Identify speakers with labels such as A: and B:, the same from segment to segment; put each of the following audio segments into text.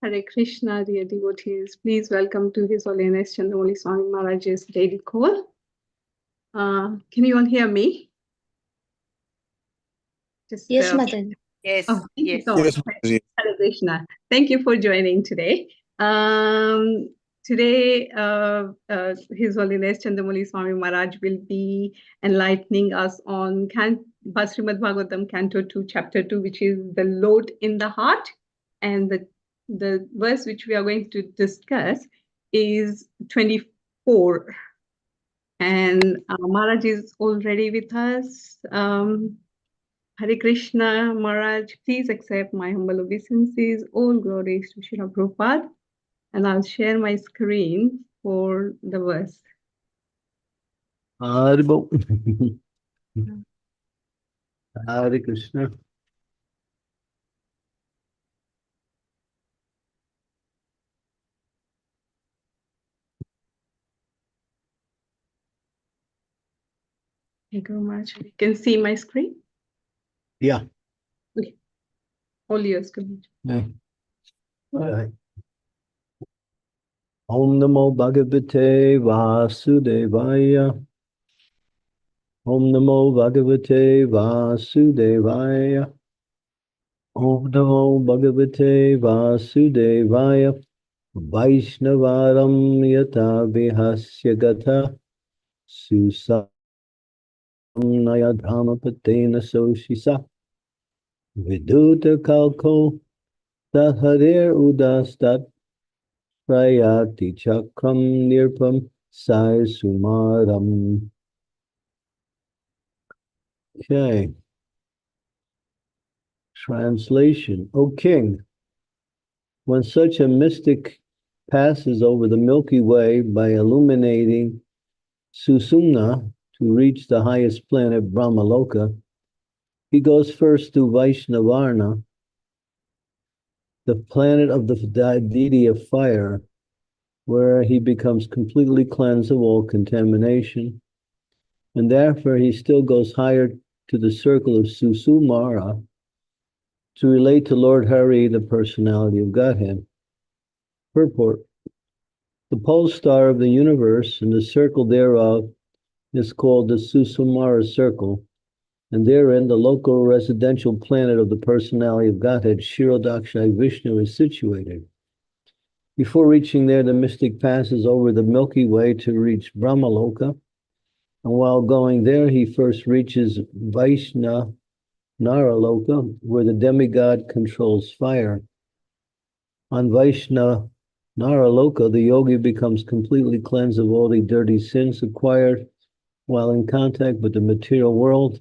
A: Hare Krishna, dear devotees. Please welcome to His Holiness Candramauli Swami Maharaj's daily call. Can you all hear me? Just,
B: Yes, Mataji.
C: Yes.
A: Oh, thank you
C: Yes.
A: so much.
D: Yes, Mataji.
A: Hare Krishna. Thank you for joining today. Today, His Holiness Candramauli Swami Maharaj will be enlightening us on Srimad Bhagavatam, Canto 2, Chapter 2, which is the load in the heart. And the verse which we are going to discuss is 24. And Maharaj is already with us. Hare Krishna, Maharaj, please accept my humble obeisances. All glories to Srila Prabhupada. And I'll share my screen for the verse.
D: Haribo. Hare Krishna.
A: Thank you very much. You can see my screen?
D: Yeah.
A: Okay. All yours, Guruji.
D: Yeah. All right. Om Namo Bhagavate Vasudevaya. Om Namo Bhagavate Vasudevaya. Om Namo Bhagavate Vasudevaya. Vaishnavaram Yata Vihasya Gatha. Susam Naya Dhamapatena Soshisa. Viduta Kalko. Taharir Udastat. Prayati Chakram Nirpam Sai Sumaram. Okay. Translation. O King, when such a mystic passes over the Milky Way by illuminating Susumna to reach the highest planet Brahmaloka, he goes first to Vaishnavarna, the planet of the deity of fire, where he becomes completely cleansed of all contamination, and therefore he still goes higher to the circle of Susumara to relate to Lord Hari, the personality of Godhead. Purport. The pole star of the universe and the circle thereof is called the Susumara circle, and therein the local residential planet of the personality of Godhead, Kshirodaksha Vishnu, is situated. Before reaching there, the mystic passes over the Milky Way to reach Brahmaloka, and while going there, he first reaches Vaishna Naraloka, where the demigod controls fire. On Vaishna Naraloka, the yogi becomes completely cleansed of all the dirty sins acquired while in contact with the material world.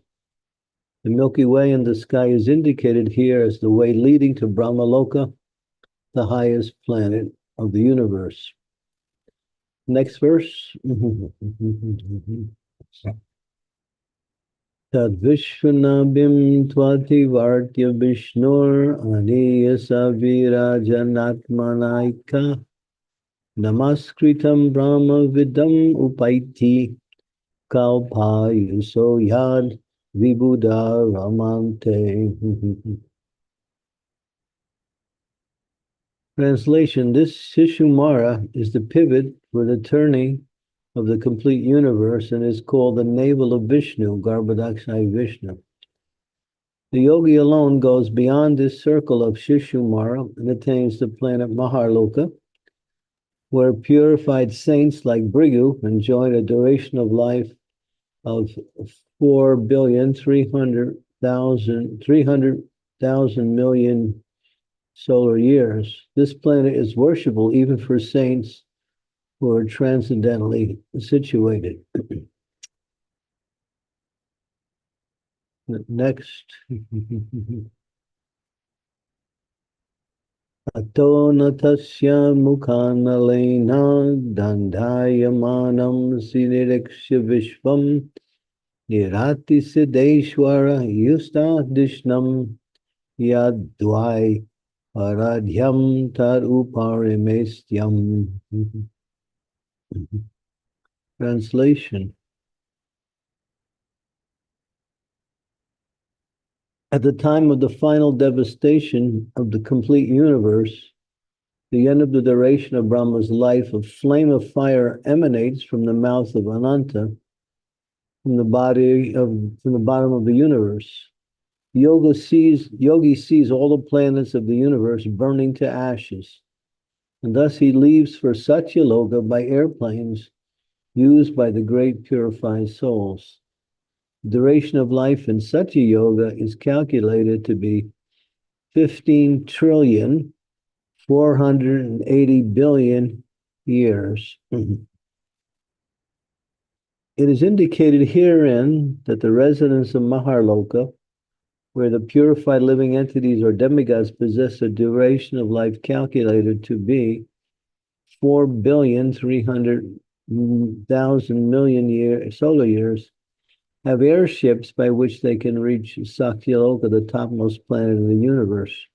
D: The Milky Way in the sky is indicated here as the way leading to Brahmaloka, the highest planet of the universe. Next verse. Tad Vishwanabhim Tvati Vartya Vishnur Aniyasa Virajanatmanaika Namaskritam Brahma Vidam Upaiti Kalpayuso Yad Vibhuda Ramante. Translation. This Shishumara is the pivot for the turning of the complete universe and is called the navel of Vishnu, Garbhodakshai Vishnu. The yogi alone goes beyond this circle of Shishumara and attains the planet Maharloka, where purified saints like Bhrigu enjoy a duration of life of 4,300,000 solar years. This planet is worshipable even for saints who are transcendently situated. Next. Ato natasya mukhanalena dandayamanam siniriksha vishvam nirati siddheshwara yustadishnam yadvai aradhyam tad uparimestyam. Translation. At the time of the final devastation of the complete universe, The end of the duration of Brahma's life, a flame of fire emanates from the mouth of Ananta, from the bottom of the universe. Yogi sees all the planets of the universe burning to ashes, and thus he leaves for Satyaloka by airplanes used by the great purified souls. The duration of life in Satya Yoga is calculated to be 15,480,000,000,000 years. It is indicated herein that the residents of Maharloka, where the purified living entities or demigods possess a duration of life calculated to be 4,300,000,000,000 solar years, have airships by which they can reach Satyaloka, the topmost planet in the universe.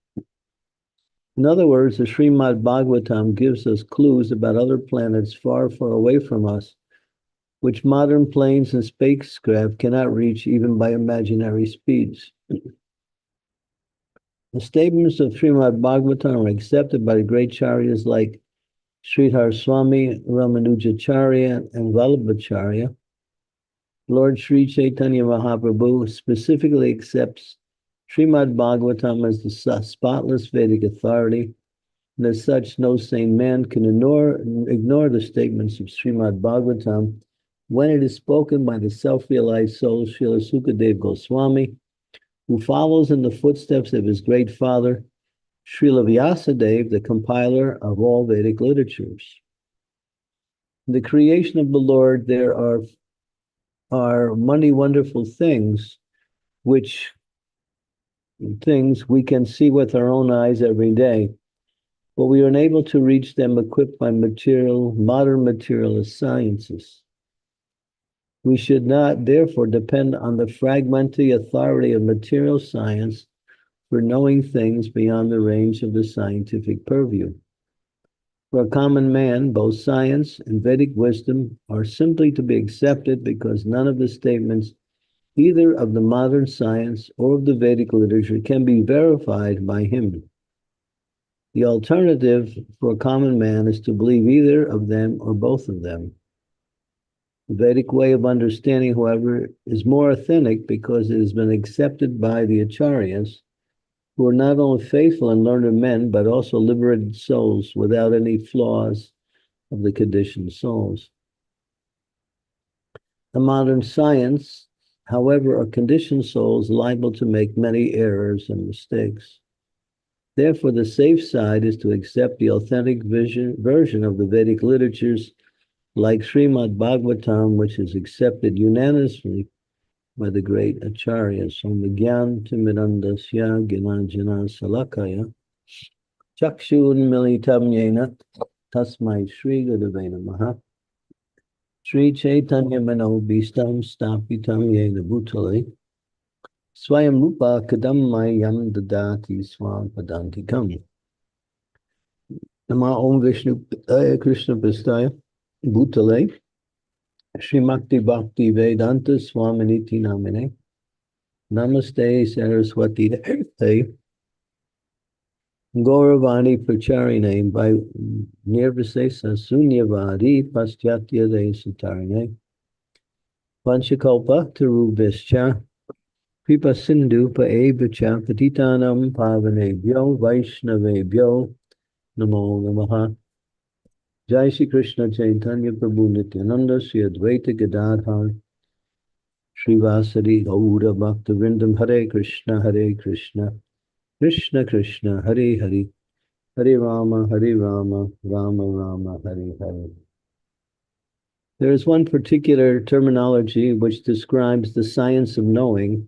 D: In other words, the Srimad Bhagavatam gives us clues about other planets far, far away from us, which modern planes and spacecraft cannot reach even by imaginary speeds. The statements of Srimad Bhagavatam are accepted by the great charyas like Sridhar Swami, Ramanujacharya, and Vallabhacharya. Lord Sri Chaitanya Mahaprabhu specifically accepts Srimad Bhagavatam as the spotless Vedic authority, and as such, no sane man can ignore the statements of Srimad Bhagavatam when it is spoken by the self-realized soul, Srila Sukadeva Goswami, who follows in the footsteps of his great father, Srila Vyasadeva, the compiler of all Vedic literatures. In the creation of the Lord, there are many wonderful things we can see with our own eyes every day, but we are unable to reach them equipped by modern materialist sciences. We should not, therefore, depend on the fragmentary authority of material science for knowing things beyond the range of the scientific purview. For a common man, both science and Vedic wisdom are simply to be accepted because none of the statements, either of the modern science or of the Vedic literature, can be verified by him. The alternative for a common man is to believe either of them or both of them. The Vedic way of understanding, however, is more authentic because it has been accepted by the acharyas, who are not only faithful and learned men, but also liberated souls without any flaws of the conditioned souls. The modern science, however, are conditioned souls liable to make many errors and mistakes. Therefore, the safe side is to accept the authentic version of the Vedic literatures like Srimad Bhagavatam, which is accepted unanimously by the great acharyas. Om Gyan Timidandasya Gyananjana Salakaya Chakshun Militam Yena Tasmai Shri Gurave Namaha Sri Chaitanya Mano Bhistam Stapitam Yena Bhutale Swayam Rupa Kadam Mayam Dadati Swam Padantikam. Nama Om Vishnu Padaya Krishna Pastaya Bhutale Srimakti Bhakti Vedanta Swaminiti Namine Namaste Saraswati Devate Gauravani Pracharine by Nirvisesa Sunyavadi Paschatya Desatarine Panchakalpa Tarubhischa Kripa Sindhu Paevacha Patitanam Pavanebhyo Vaishnavebhyo Namo Namaha. Jai Shri Krishna Chaitanya Prabhu Nityananda Sri Advaita Gadadhar Srivasadi Gaura Bhakta Vrindam Hare Krishna Krishna Krishna Hare Hare Hare Rama Rama Rama Hare Hare. There is one particular terminology which describes the science of knowing.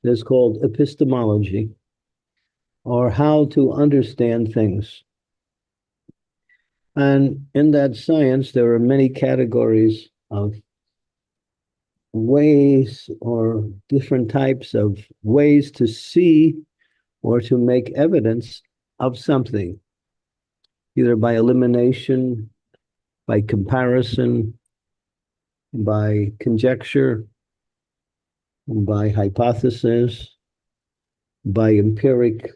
D: It is called epistemology, or how to understand things. And in that science, there are many categories of ways or different types of ways to see or to make evidence of something, either by elimination, by comparison, by conjecture, by hypothesis, by empiric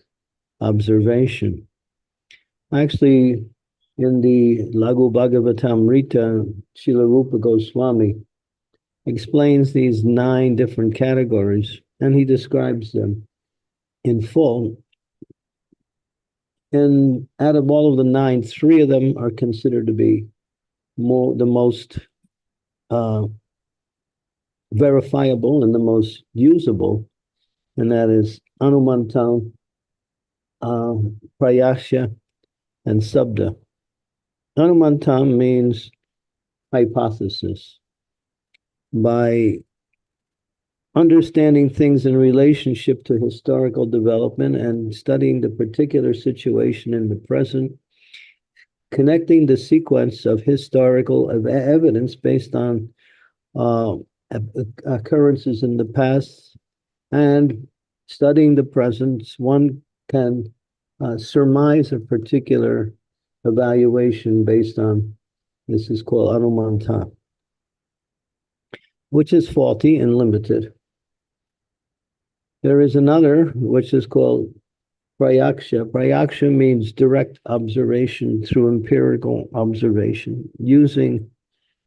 D: observation. Actually, in the Lagu Bhagavatamrita, Srila Rupa Goswami explains these 9 different categories, and he describes them in full. And out of all of the 9, 3 of them are considered to be the most verifiable and the most usable, and that is Anumantam, Prayasya, and Sabda. Anumantam means hypothesis. By understanding things in relationship to historical development and studying the particular situation in the present, connecting the sequence of historical evidence based on occurrences in the past and studying the present, one can surmise a particular evaluation based on, this is called Anumanta, which is faulty and limited. There is another, which is called Prayaksha. Prayaksha means direct observation through empirical observation, using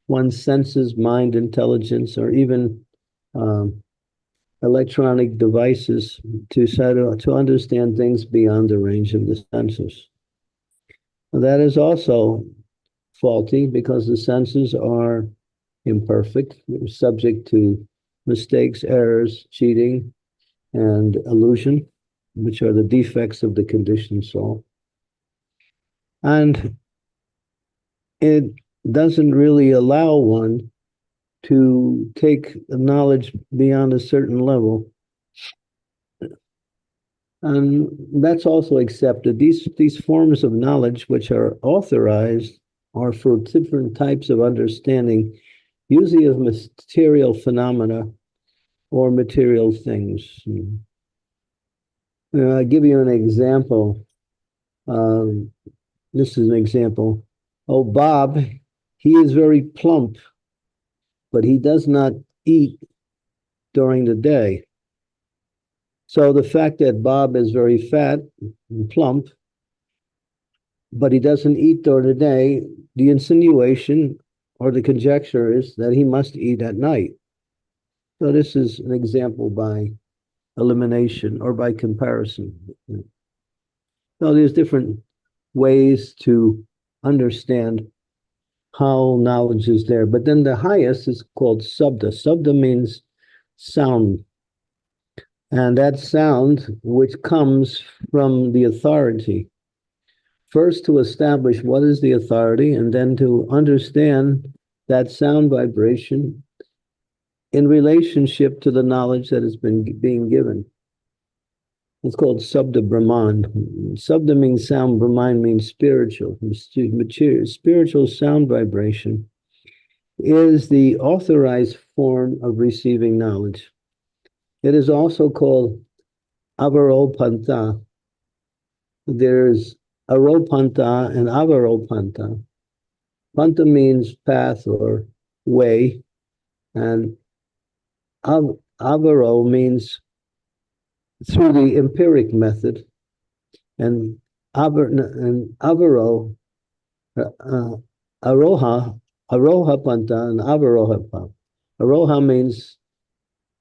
D: one's senses, mind, intelligence, or even electronic devices to understand things beyond the range of the senses. That is also faulty because the senses are imperfect, subject to mistakes, errors, cheating, and illusion, which are the defects of the conditioned soul. And it doesn't really allow one to take knowledge beyond a certain level. And that's also accepted. These forms of knowledge, which are authorized, are for different types of understanding, usually of material phenomena or material things. I'll give you an example. This is an example. Oh, Bob, he is very plump, but he does not eat during the day. So the fact that Bob is very fat and plump, but he doesn't eat during the day, the insinuation or the conjecture is that he must eat at night. So this is an example by elimination or by comparison. So there's different ways to understand how knowledge is there. But then the highest is called Sabda. Sabda means sound. And that sound which comes from the authority. First to establish what is the authority, and then to understand that sound vibration in relationship to the knowledge that has been being given. It's called Sabda Brahman. Sabda means sound, Brahman means spiritual. Material, spiritual sound vibration is the authorized form of receiving knowledge. It is also called Avaropanta. There's Aropanta and Avaropanta. Panta means path or way, and Avaro means through the empiric method, and Avaro, Aroha Panta and Avaroha Panta. Aroha means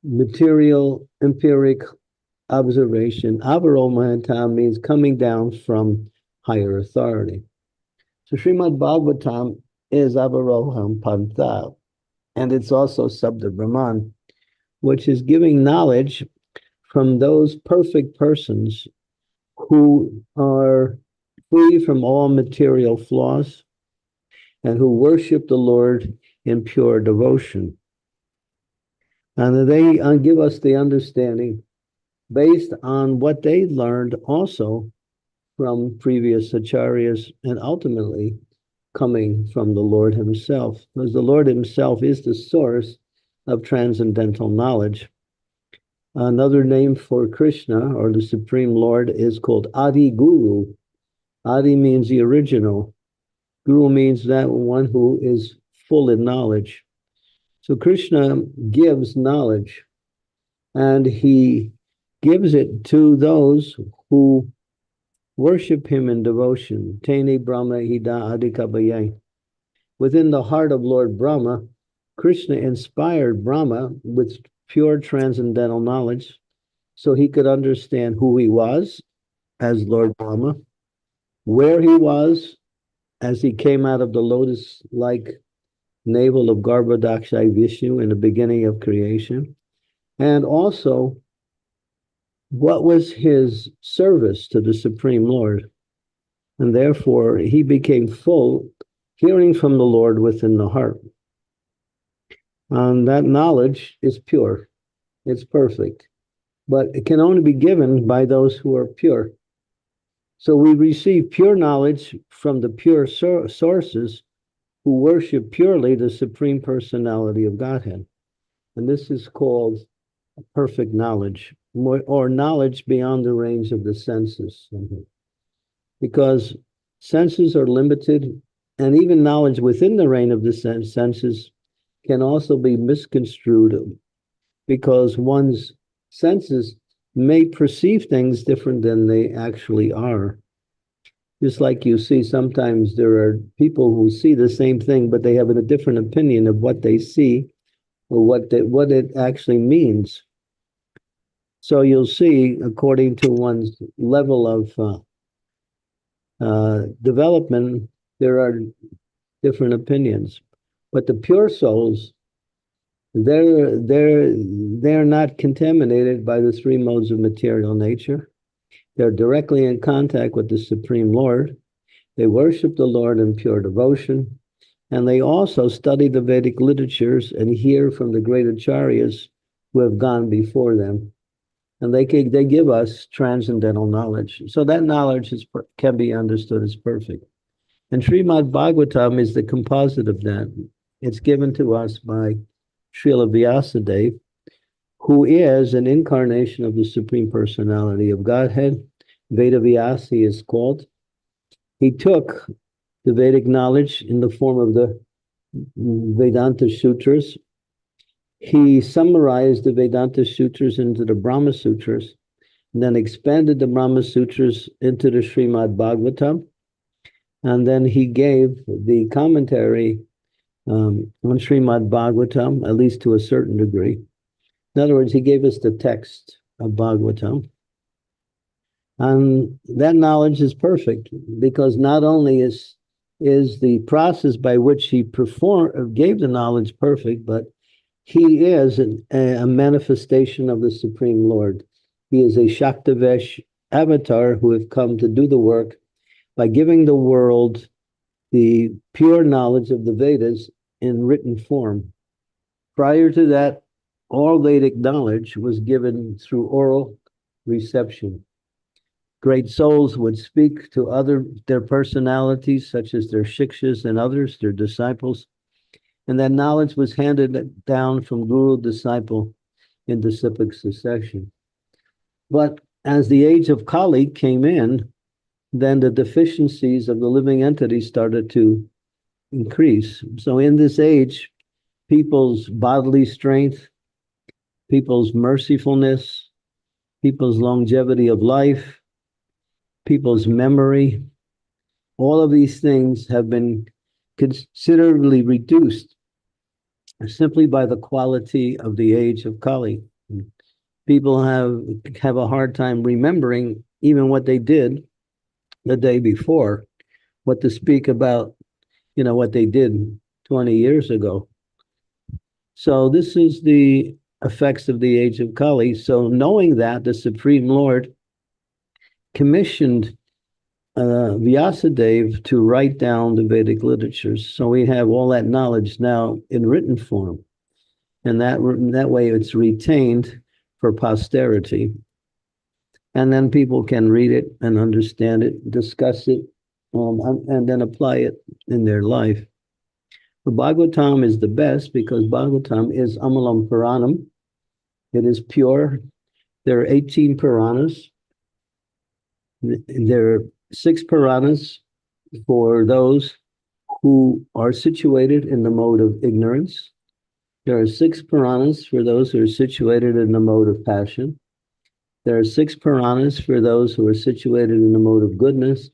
D: material, empiric observation. Avaromahanta means coming down from higher authority. So Srimad Bhagavatam is Avaroham Panta, and it's also Sabda Brahman, which is giving knowledge from those perfect persons who are free from all material flaws and who worship the Lord in pure devotion. And they give us the understanding based on what they learned also from previous acharyas and ultimately coming from the Lord himself, because the Lord himself is the source of transcendental knowledge. Another name for Krishna, or the Supreme Lord, is called Adi Guru. Adi means the original. Guru means that one who is full in knowledge. So Krishna gives knowledge, and he gives it to those who worship him in devotion. Tene Brahma Hida Adikabaye. Within the heart of Lord Brahma, Krishna inspired Brahma with pure transcendental knowledge so he could understand who he was as Lord Brahma, where he was as he came out of the lotus-like navel of Garbhodakshai Vishnu in the beginning of creation, and also what was his service to the Supreme Lord. And therefore, he became full, hearing from the Lord within the heart. And that knowledge is pure. It's perfect. But it can only be given by those who are pure. So we receive pure knowledge from the pure sources who worship purely the Supreme Personality of Godhead. And this is called perfect knowledge, or knowledge beyond the range of the senses. Because senses are limited, and even knowledge within the range of the senses can also be misconstrued because one's senses may perceive things different than they actually are. Just like you see, sometimes there are people who see the same thing, but they have a different opinion of what they see or what it actually means. So you'll see, according to one's level of development, there are different opinions. But the pure souls, they're not contaminated by the three modes of material nature. They're directly in contact with the Supreme Lord. They worship the Lord in pure devotion. And they also study the Vedic literatures and hear from the great acharyas who have gone before them. And they give us transcendental knowledge. So that knowledge can be understood as perfect. And Srimad Bhagavatam is the composite of that. It's given to us by Srila Vyasadeva, who is an incarnation of the Supreme Personality of Godhead. Veda Vyasa is called. He took the Vedic knowledge in the form of the Vedanta Sutras. He summarized the Vedanta Sutras into the Brahma Sutras, and then expanded the Brahma Sutras into the Srimad Bhagavatam. And then he gave the commentary on Srimad Bhagavatam, at least to a certain degree. In other words, he gave us the text of Bhagavatam. And that knowledge is perfect because not only is the process by which he gave the knowledge perfect, but he is a manifestation of the Supreme Lord. He is a Shaktavesh avatar who have come to do the work by giving the world the pure knowledge of the Vedas in written form. Prior to that, all Vedic knowledge was given through oral reception. Great souls would speak to their personalities, such as their shikshas and others, their disciples, and that knowledge was handed down from guru to disciple in disciplic succession. But as the age of Kali came in, then the deficiencies of the living entity started to increase. So in this age, people's bodily strength, people's mercifulness, people's longevity of life, people's memory, all of these things have been considerably reduced simply by the quality of the age of Kali. People have a hard time remembering even what they did the day before, what to speak about, what they did 20 years ago. So this is the effects of the age of Kali. So knowing that, the Supreme Lord commissioned Vyasadeva to write down the Vedic literatures. So we have all that knowledge now in written form. And that way it's retained for posterity. And then people can read it and understand it, discuss it, and then apply it in their life. The Bhagavatam is the best because Bhagavatam is Amalam Puranam. It is pure. There are 18 Puranas. There are 6 Puranas for those who are situated in the mode of ignorance. There are 6 Puranas for those who are situated in the mode of passion. There are 6 Puranas for those who are situated in the mode of goodness.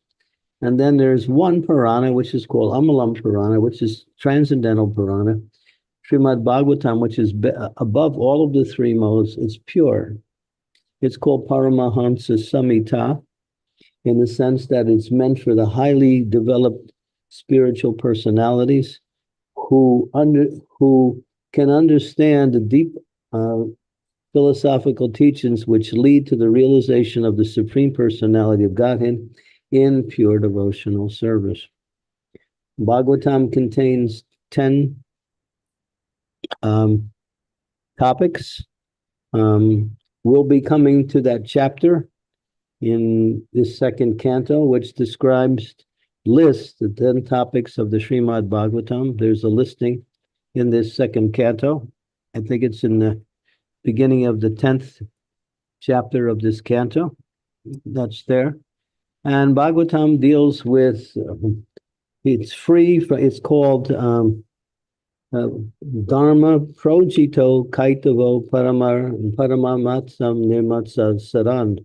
D: And then there's one Purana, which is called Amalam Purana, which is Transcendental Purana. Srimad Bhagavatam, which is above all of the 3 modes, it's pure. It's called Paramahamsa Samhita in the sense that it's meant for the highly developed spiritual personalities who can understand the deep philosophical teachings which lead to the realization of the Supreme Personality of Godhead in pure devotional service. Bhagavatam contains 10 topics. We'll be coming to that chapter in this 2nd canto, which lists the 10 topics of the Srimad Bhagavatam. There's a listing in this 2nd canto. I think it's in the beginning of the 10th chapter of this canto. That's there. And Bhagavatam deals with, it's called Dharma Projito Kaitavo Paramamatsam Nirmatsa Sarand.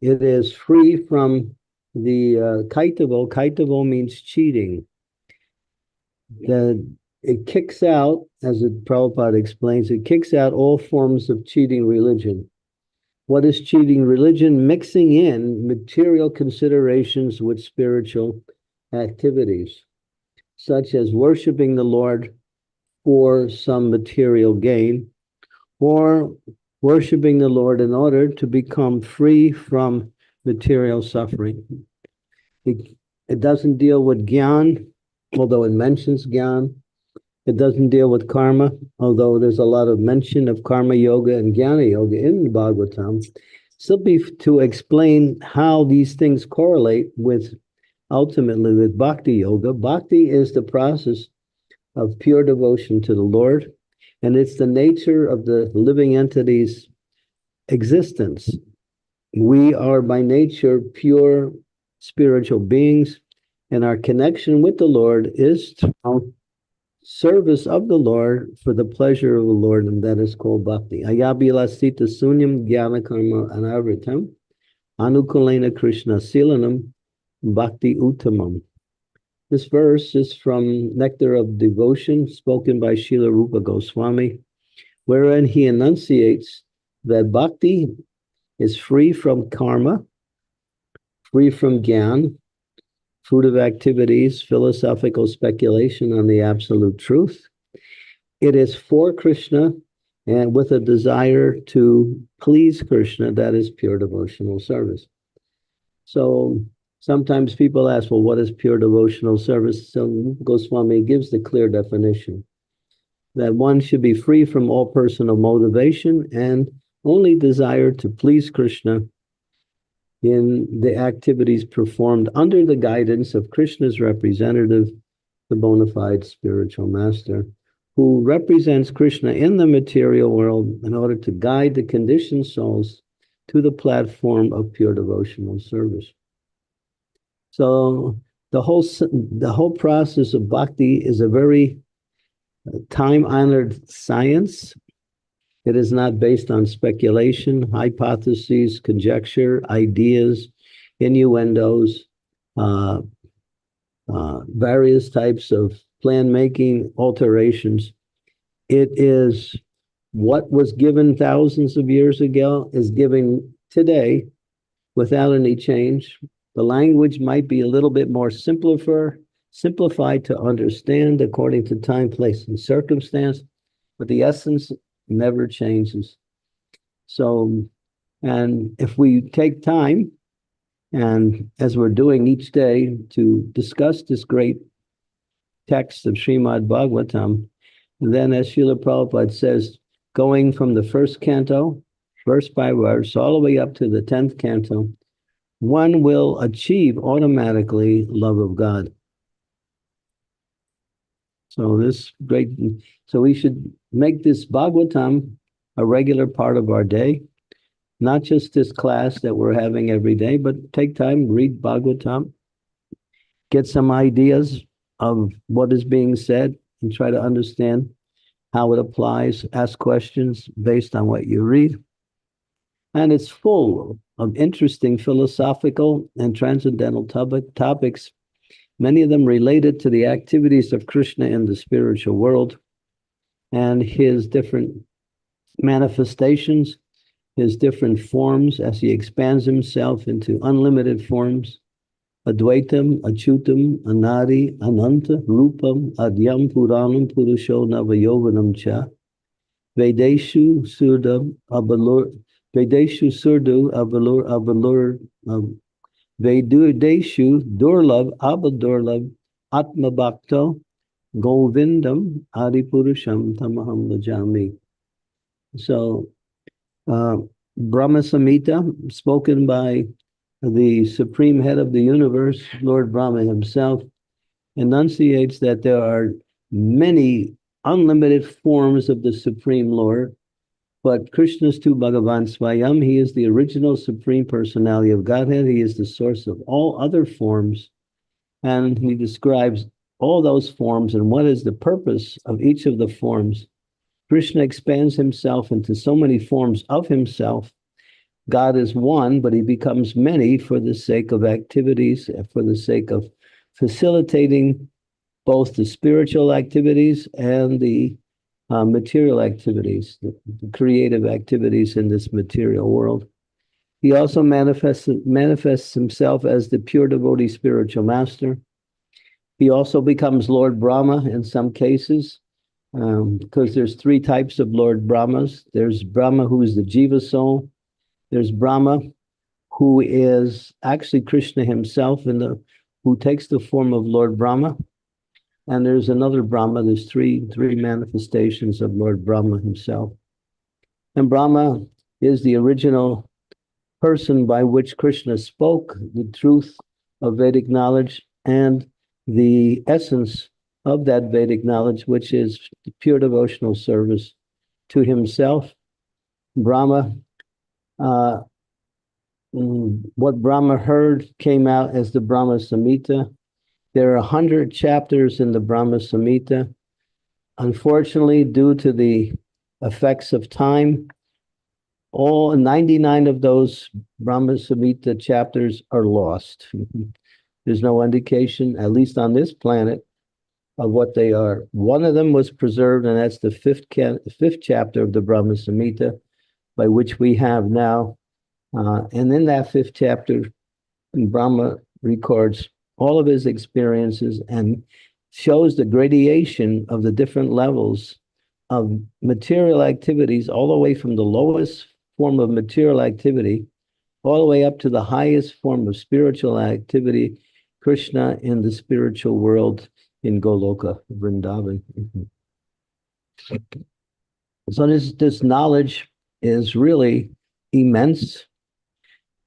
D: It is free from the Kaitavo. Kaitavo means cheating. It kicks out, as Prabhupada explains, it kicks out all forms of cheating religion. What is cheating religion? Mixing in material considerations with spiritual activities, such as worshiping the Lord for some material gain, or worshiping the Lord in order to become free from material suffering. It doesn't deal with Gyan, although it mentions Gyan. It doesn't deal with karma, although there's a lot of mention of karma yoga and jnana yoga in the Bhagavatam, simply to explain how these things correlate ultimately with bhakti yoga. Bhakti is the process of pure devotion to the Lord, and it's the nature of the living entity's existence. We are by nature pure spiritual beings, and our connection with the Lord is through service of the Lord for the pleasure of the Lord, and that is called bhakti. Ayabilasita sunyam jnana karma anavritam anukulena krishna silanam bhakti uttamam. This verse is from Nectar of Devotion, spoken by Srila Rupa Goswami, wherein he enunciates that bhakti is free from karma, free from gyan, fruit of activities, philosophical speculation on the absolute truth. It is for Krishna and with a desire to please Krishna, that is pure devotional service. So sometimes people ask, well, what is pure devotional service? So Goswami gives the clear definition that one should be free from all personal motivation and only desire to please Krishna in the activities performed under the guidance of Krishna's representative, the bona fide spiritual master, who represents Krishna in the material world in order to guide the conditioned souls to the platform of pure devotional service. So the whole process of bhakti is a very time-honored science. It is not based on speculation, hypotheses, conjecture, ideas, innuendos, various types of plan-making alterations. It is what was given thousands of years ago is given today without any change. The language might be a little bit more simplified to understand according to time, place, and circumstance, but the essence never changes. So, and if we take time, and as we're doing each day, to discuss this great text of Srimad Bhagavatam, then as Srila Prabhupada says, going from the 1st canto, verse by verse, all the way up to the 10th canto, one will achieve automatically love of God. So we should make this Bhagavatam a regular part of our day, not just this class that we're having every day, but take time, read Bhagavatam, get some ideas of what is being said, and try to understand how it applies, ask questions based on what you read. And it's full of interesting philosophical and transcendental topics, many of them related to the activities of Krishna in the spiritual world and his different manifestations, his different forms as he expands himself into unlimited forms. Advaitam, Achutam, Anadi, Ananta, Rupam, Adyam, Puranam, Purusho, Navayovanam Cha, Vedeshu, Surdam, Abalur, Vedeshu, Surdu, Abalur, Vedeshu, Durlab, Abadurlab, Atma Bhakto, Govindam, Adipurusham, Tamaham Vajami. So, Brahma Samhita, spoken by the supreme head of the universe, Lord Brahma himself, enunciates that there are many unlimited forms of the Supreme Lord, but Krishna's tu Bhagavan Swayam, he is the original Supreme Personality of Godhead. He is the source of all other forms, and he describes all those forms and what is the purpose of each of the forms. Krishna expands himself into so many forms of himself. God is one, but he becomes many for the sake of activities, for the sake of facilitating both the spiritual activities and the material activities, the creative activities in this material world. He also manifests himself as the pure devotee spiritual master. He also becomes Lord Brahma in some cases, because there's three types of Lord Brahmas. There's Brahma, who is the Jiva soul. There's Brahma, who is actually Krishna himself, who takes the form of Lord Brahma. And there's another Brahma. There's three manifestations of Lord Brahma himself. And Brahma is the original person by which Krishna spoke the truth of Vedic knowledge and the essence of that Vedic knowledge, which is pure devotional service to himself. Brahma, what Brahma heard came out as the Brahma Samhita. There are 100 chapters in the Brahma Samhita. Unfortunately, due to the effects of time, all 99 of those Brahma Samhita chapters are lost. There's no indication, at least on this planet, of what they are. One of them was preserved, and that's the fifth chapter of the Brahma Samhita, by which we have now. And in that fifth chapter, Brahma records all of his experiences and shows the gradation of the different levels of material activities, all the way from the lowest form of material activity, all the way up to the highest form of spiritual activity, Krishna in the spiritual world in Goloka, Vrindavan. So this knowledge is really immense,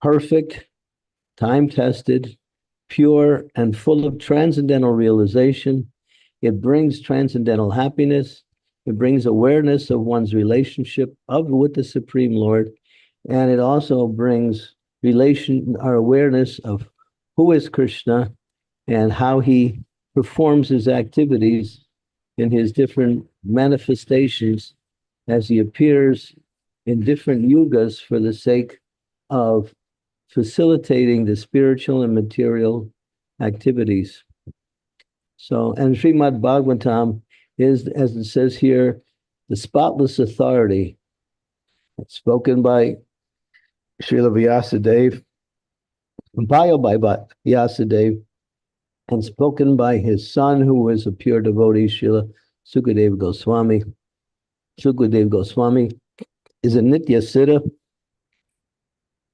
D: perfect, time-tested, pure, and full of transcendental realization. It brings transcendental happiness. It brings awareness of one's relationship with the Supreme Lord. And it also brings our awareness of who is Krishna and how he performs his activities in his different manifestations as he appears in different yugas for the sake of facilitating the spiritual and material activities. So, and Srimad Bhagavatam is, as it says here, the spotless authority. It's spoken by Srila Vyasadeva, compiled by Vyasadeva, and spoken by his son, who was a pure devotee, Srila Sukadeva Goswami. Sukadeva Goswami is a Nitya Siddha.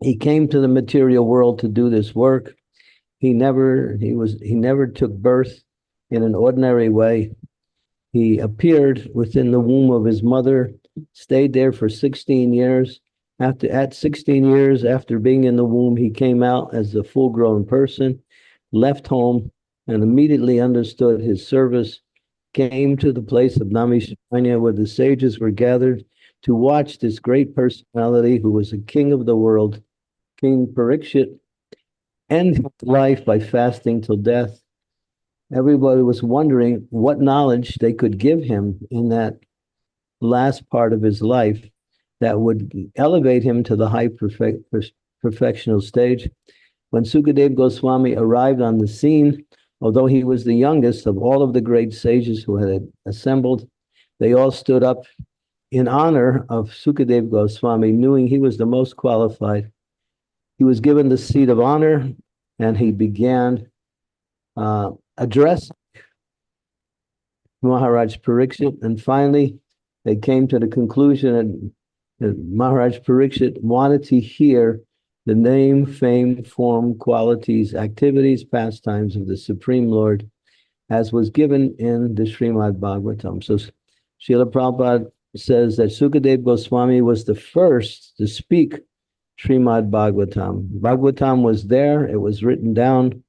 D: He came to the material world to do this work. He never took birth in an ordinary way. He appeared within the womb of his mother, stayed there for 16 years. At 16 years after being in the womb, he came out as a full-grown person, left home, and immediately understood his service, came to the place of Namishranya where the sages were gathered to watch this great personality who was a king of the world, King Parikshit, end life by fasting till death. Everybody was wondering what knowledge they could give him in that last part of his life. that would elevate him to the high perfectional stage. When Sukadeva Goswami arrived on the scene, although he was the youngest of all of the great sages who had assembled, they all stood up in honor of Sukadeva Goswami, knowing he was the most qualified. He was given the seat of honor, and he began addressing Maharaj Parikshit, and finally they came to the conclusion that Maharaj Parikshit wanted to hear the name, fame, form, qualities, activities, pastimes of the Supreme Lord, as was given in the Srimad Bhagavatam. So Srila Prabhupada says that Sukadeva Goswami was the first to speak Srimad Bhagavatam. Bhagavatam was there, it was written down,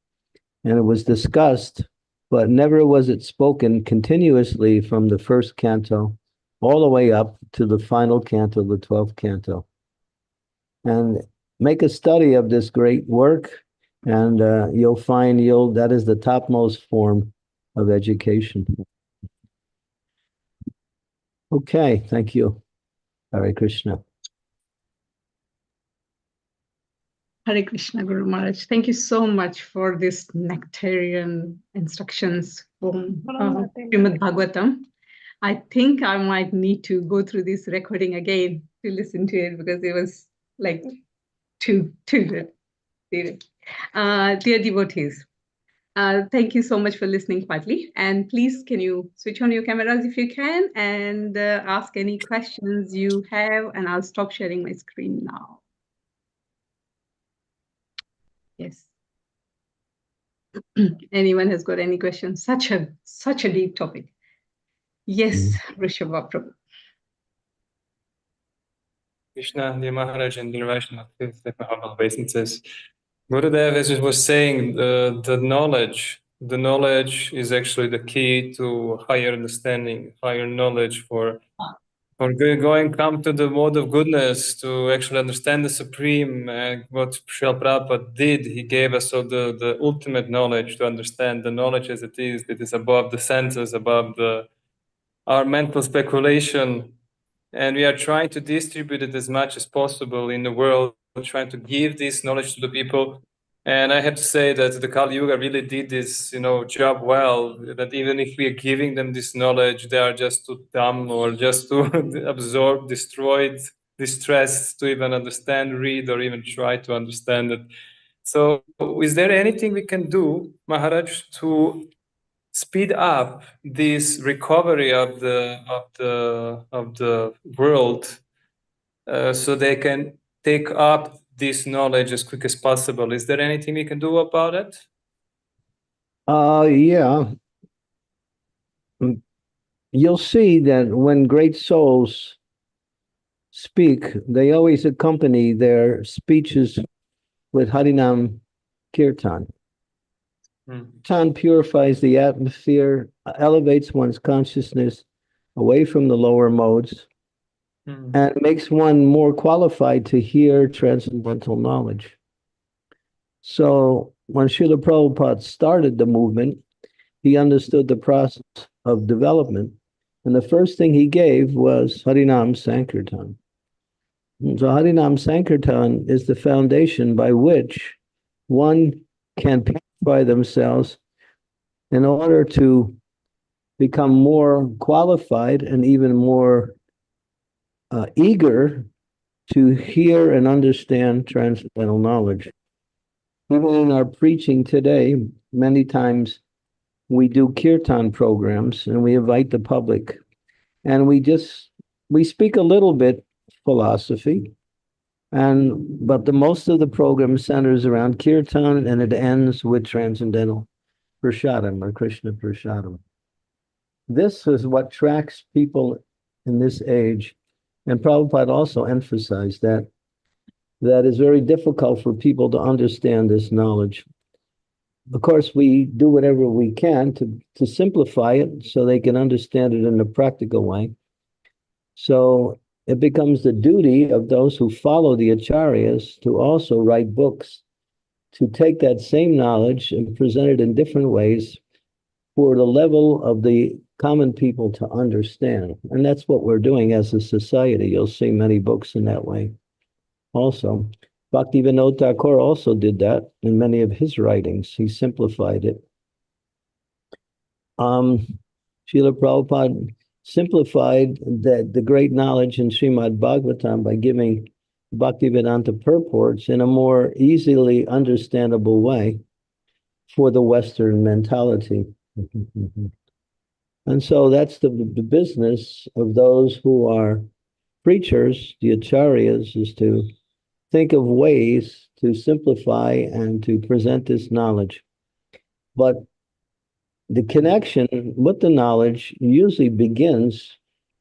D: and it was discussed, but never was it spoken continuously from the first canto all the way up to the final canto, the 12th canto. And make a study of this great work, and you'll find that is the topmost form of education. Okay, thank you. Hare Krishna.
A: Hare Krishna, Guru Maharaj. Thank you so much for this nectarian instructions from Srimad Bhagavatam. I think I might need to go through this recording again to listen to it, because it was like too good. Dear devotees, thank you so much for listening quietly. And please, can you switch on your cameras if you can, and ask any questions you have, and I'll stop sharing my screen now. Yes. Anyone has got any questions? Such a deep topic. Yes, Rishabha Prabhu.
B: Krishna, dear Maharaj, and dear Vaishnava, take my humble obeisances. Gurudev, as it was saying, the knowledge is actually the key to higher understanding, higher knowledge for come to the mode of goodness, to actually understand the Supreme. What Srila Prabhupada did, he gave us the ultimate knowledge to understand the knowledge as it is, that is above the senses, above our mental speculation. And we are trying to distribute it as much as possible in the world, trying to give this knowledge to the people. And I have to say that the Kali Yuga really did this, job well, that even if we are giving them this knowledge, they are just too dumb or just too absorbed, destroyed, distressed to even understand, read, or even try to understand it. So is there anything we can do, Maharaj, to speed up this recovery of the world, so they can take up this knowledge as quick as possible? Is there anything we can do about it?
D: Yeah. You'll see that when great souls speak, they always accompany their speeches with Harinam Kirtan. Kirtan purifies the atmosphere, elevates one's consciousness away from the lower modes, and makes one more qualified to hear transcendental knowledge. So when Srila Prabhupada started the movement, he understood the process of development, and the first thing he gave was Harinam Sankirtan. So Harinam Sankirtan is the foundation by which one can purify themselves in order to become more qualified and even more eager to hear and understand transcendental knowledge. Even in our preaching today, many times we do kirtan programs and we invite the public, and we speak a little bit philosophy, but the most of the program centers around kirtan, and it ends with transcendental prasadam or Krishna prasadam. This is what tracks people in this age, and Prabhupada also emphasized that it's very difficult for people to understand this knowledge. Of course, we do whatever we can to simplify it so they can understand it in a practical way. So it becomes the duty of those who follow the acharyas to also write books, to take that same knowledge and present it in different ways for the level of the common people to understand. And that's what we're doing as a society. You'll see many books in that way also. Bhaktivinoda Thakur also did that in many of his writings. He simplified it. Srila Prabhupada simplified the great knowledge in Srimad Bhagavatam by giving Bhaktivedanta purports in a more easily understandable way for the Western mentality. And so that's the business of those who are preachers, the acharyas, is to think of ways to simplify and to present this knowledge. But the connection with the knowledge usually begins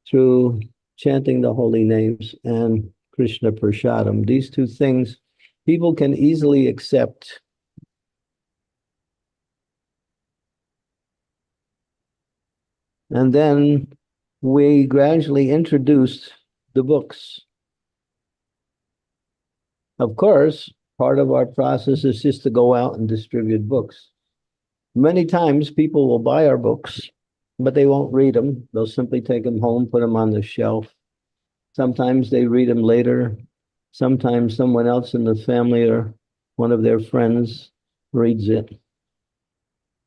D: through chanting the holy names and Krishna Prasadam. These two things people can easily accept. And then we gradually introduced the books. Of course, part of our process is just to go out and distribute books. Many times people will buy our books, but they won't read them. They'll simply take them home, put them on the shelf. Sometimes they read them later. Sometimes someone else in the family or one of their friends reads it.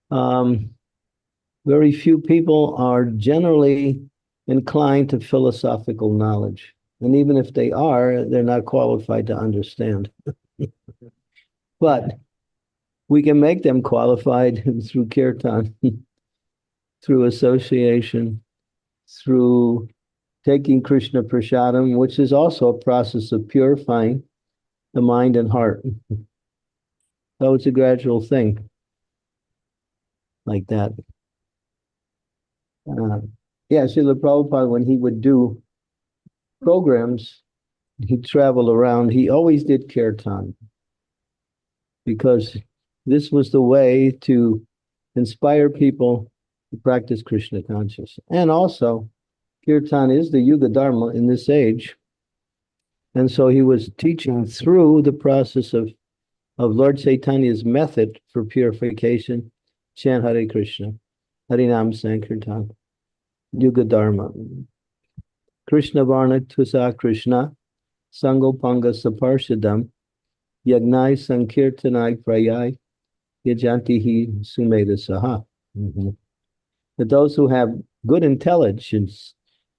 D: Very few people are generally inclined to philosophical knowledge. And even if they are, they're not qualified to understand. But we can make them qualified through kirtan, through association, through taking Krishna Prasadam, which is also a process of purifying the mind and heart. So it's a gradual thing like that. Srila Prabhupada, when he would do programs, he'd travel around. He always did kirtan because this was the way to inspire people to practice Krishna consciousness. And also, kirtan is the Yuga Dharma in this age. And so he was teaching through the process of Lord Chaitanya's method for purification, chant Hare Krishna, Harinam Sankirtan, Yuga Dharma. Krishna Varna Tusa Krishna, Sangopanga Saparshadam, Yagnai Sankirtanai Prayai, Yajantihi Sumeda Saha. That those who have good intelligence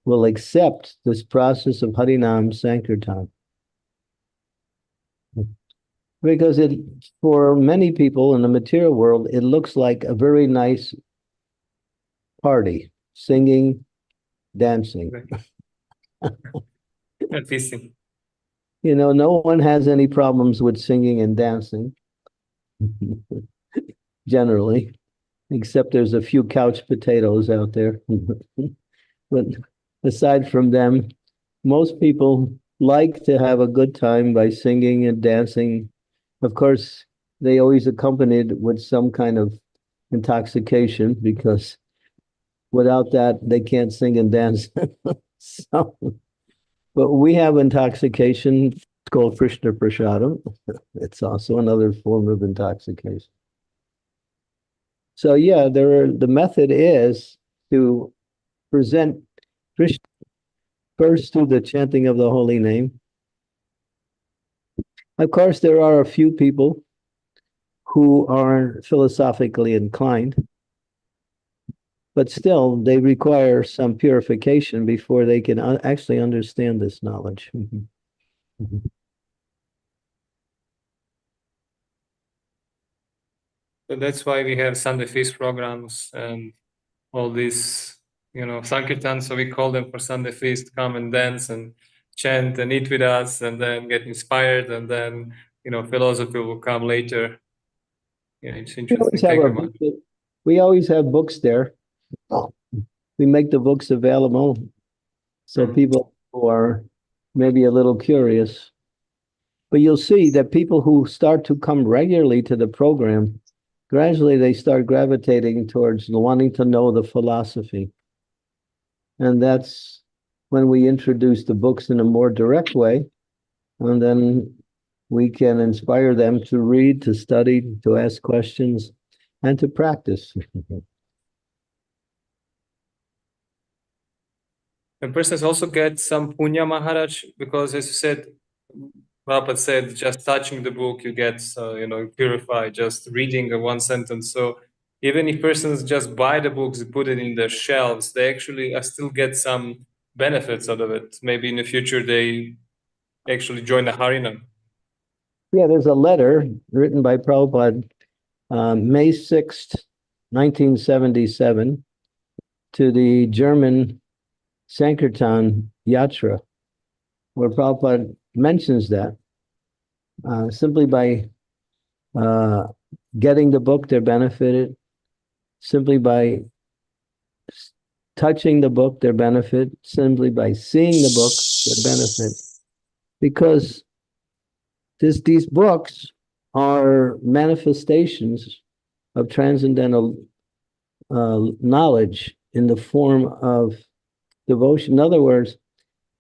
D: will accept this process of Harinam Sankirtan. Because for many people in the material world, it looks like a very nice party, singing, dancing.
B: And feasting.
D: No one has any problems with singing and dancing, generally, except there's a few couch potatoes out there. But aside from them, most people like to have a good time by singing and dancing. Of course, they always accompanied with some kind of intoxication, because without that, they can't sing and dance. But we have intoxication. It's called Krishna Prasadam. It's also another form of intoxication. So the method is to present Krishna first through the chanting of the holy name. Of course, there are a few people who are philosophically inclined, but still they require some purification before they can actually understand this knowledge.
B: So that's why we have Sunday feast programs and all these, Sankirtan. So we call them for Sunday feast, come and dance and chant and eat with us and then get inspired, and then, philosophy will come later. Yeah, it's interesting. Thank you much.
D: We always have books there. We make the books available so people who are maybe a little curious. But you'll see that people who start to come regularly to the program, gradually they start gravitating towards wanting to know the philosophy. And that's when we introduce the books in a more direct way. And then we can inspire them to read, to study, to ask questions, and to practice.
B: And persons also get some punya, Maharaj, because as you said, Prabhupada said, just touching the book, you get, purified, just reading one sentence. So even if persons just buy the books, put it in their shelves, they actually still get some benefits out of it. Maybe in the future, they actually join the Harinam.
D: Yeah, there's a letter written by Prabhupada May 6th, 1977, to the German Sankirtan Yatra, where Prabhupada mentions that simply by getting the book, they're benefited. Simply by touching the book, they're benefit. Simply by seeing the book, they're benefit. Because these books are manifestations of transcendental knowledge in the form of devotion. In other words,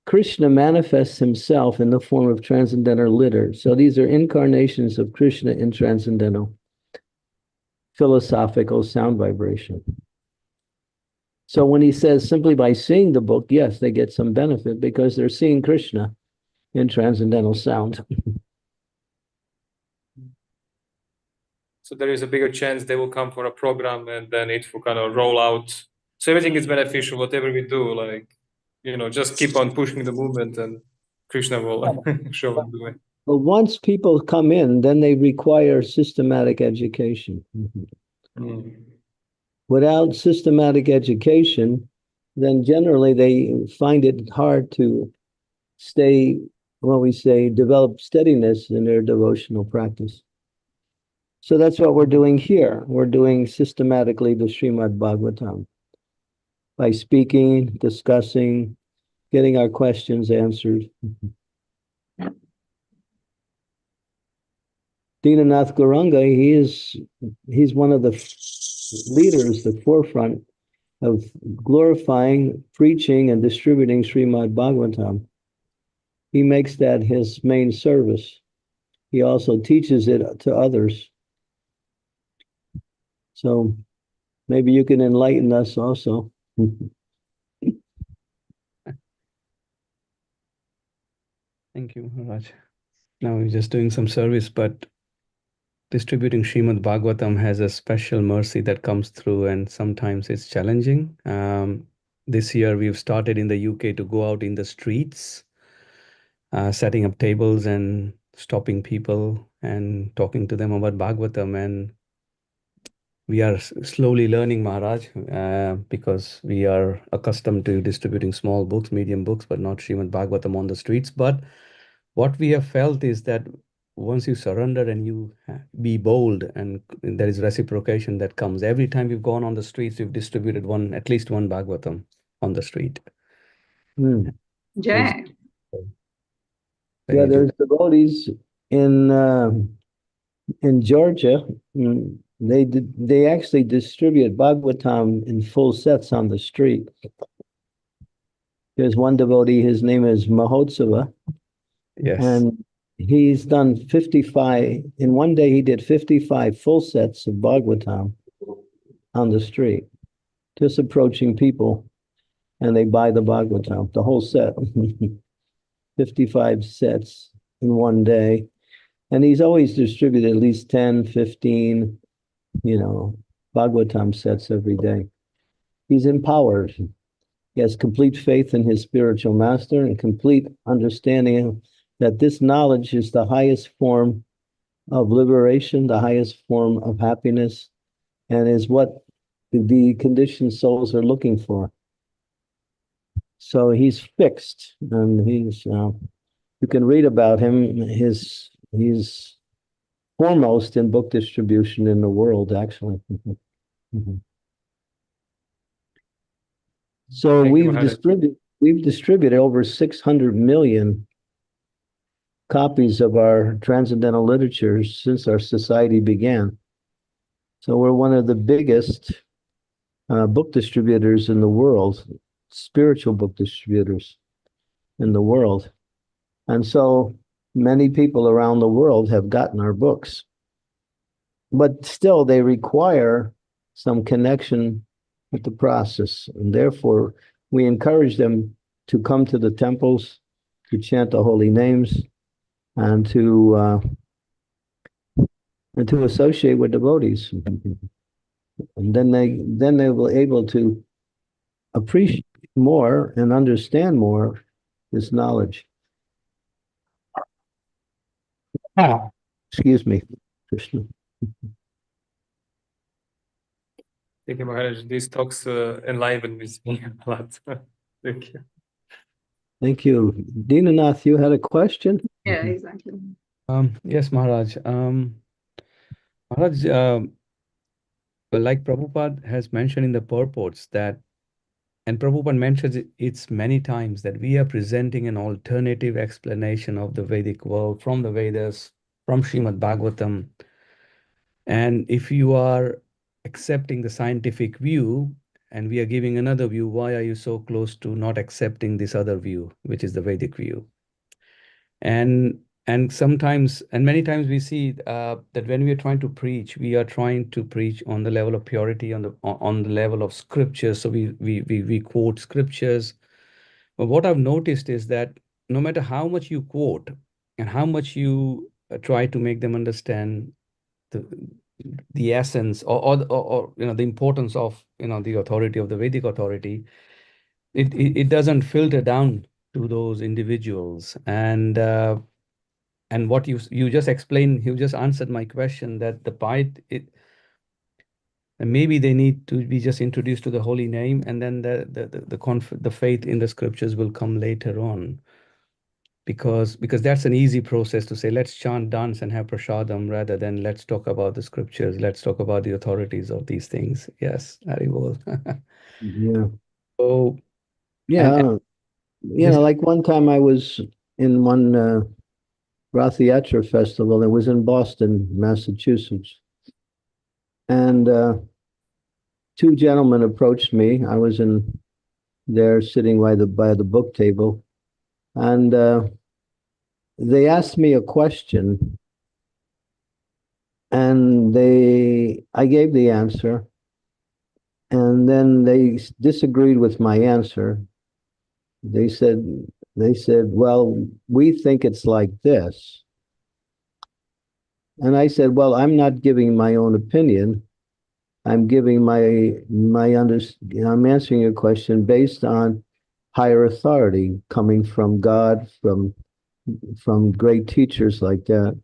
D: Krishna manifests himself in the form of transcendental litter. So these are incarnations of Krishna in transcendental philosophical sound vibration. So when he says simply by seeing the book, yes, they get some benefit because they're seeing Krishna in transcendental sound.
B: So there is a bigger chance they will come for a program and then it will kind of roll out. So everything is beneficial, whatever we do, just keep on pushing the movement and Krishna will show them the way.
D: But once people come in, then they require systematic education. Without systematic education, then generally they find it hard to stay, develop steadiness in their devotional practice. So that's what we're doing here. We're doing systematically the Srimad Bhagavatam by speaking, discussing, getting our questions answered. Dinanath Gauranga, he's one of the leaders, the forefront of glorifying, preaching, and distributing Srimad Bhagavatam. He makes that his main service. He also teaches it to others. So maybe you can enlighten us also.
C: Thank you, Raj. Now we're just doing some service, but distributing Srimad Bhagavatam has a special mercy that comes through, and sometimes it's challenging. This year we've started in the UK to go out in the streets, setting up tables and stopping people and talking to them about Bhagavatam. And we are slowly learning, Maharaj, because we are accustomed to distributing small books, medium books, but not Srimad Bhagavatam on the streets. But what we have felt is that once you surrender and you be bold, and there is reciprocation that comes. Every time we've gone on the streets, we've distributed at least one Bhagavatam on the street.
A: Jai.
D: Yeah, there's devotees in Georgia. They actually distribute Bhagavatam in full sets on the street. There's one devotee, his name is Mahotsava.
C: Yes.
D: And he's done 55, in one day he did 55 full sets of Bhagavatam on the street, just approaching people, and they buy the Bhagavatam, the whole set. 55 sets in one day. And he's always distributed at least 10, 15, Bhagavatam sets every day. He's empowered. He has complete faith in his spiritual master and complete understanding that this knowledge is the highest form of liberation, the highest form of happiness, and is what the conditioned souls are looking for. So he's fixed, and you can read about him. He's foremost in book distribution in the world, actually. So we've distributed over 600 million copies of our transcendental literature since our society began. So we're one of the biggest book distributors in the world, spiritual book distributors in the world. And so many people around the world have gotten our books. But still, they require some connection with the process. And therefore, we encourage them to come to the temples, to chant the holy names, and to associate with devotees. And then they will able to appreciate more and understand more this knowledge. Excuse me, Krishna.
B: Thank you, Maharaj. These talks enlivened me a lot. Thank you.
D: Thank you. Dinanath, you had a question?
A: Yeah, exactly.
C: Yes, Maharaj. Maharaj, like Prabhupada has mentioned in the purports that, and Prabhupada mentions it's many times, that we are presenting an alternative explanation of the Vedic world from the Vedas, from Srimad Bhagavatam. And if you are accepting the scientific view and we are giving another view, why are you so close to not accepting this other view, which is the Vedic view? And sometimes, and many times we see that when we are trying to preach, we are trying to preach on the level of purity, on the level of scriptures. So we quote scriptures. But what I've noticed is that no matter how much you quote and how much you try to make them understand the essence or the importance of the authority of the Vedic authority, it doesn't filter down to those individuals. And what you just explained, you just answered my question, that the piety, and maybe they need to be just introduced to the holy name, and then the faith in the scriptures will come later on. Because that's an easy process to say, let's chant, dance, and have prasadam, rather than let's talk about the scriptures, let's talk about the authorities of these things. Yes, Haribol.
D: Yeah.
C: So,
D: Yeah. Like one time I was in one Rath Yatra festival. It was in Boston, Massachusetts. And two gentlemen approached me. I was in there sitting by the book table. And they asked me a question. And I gave the answer. And then they disagreed with my answer. They said, well, we think it's like this. And I said, well, I'm not giving my own opinion. I'm giving I'm answering your question based on higher authority coming from God, from great teachers like that.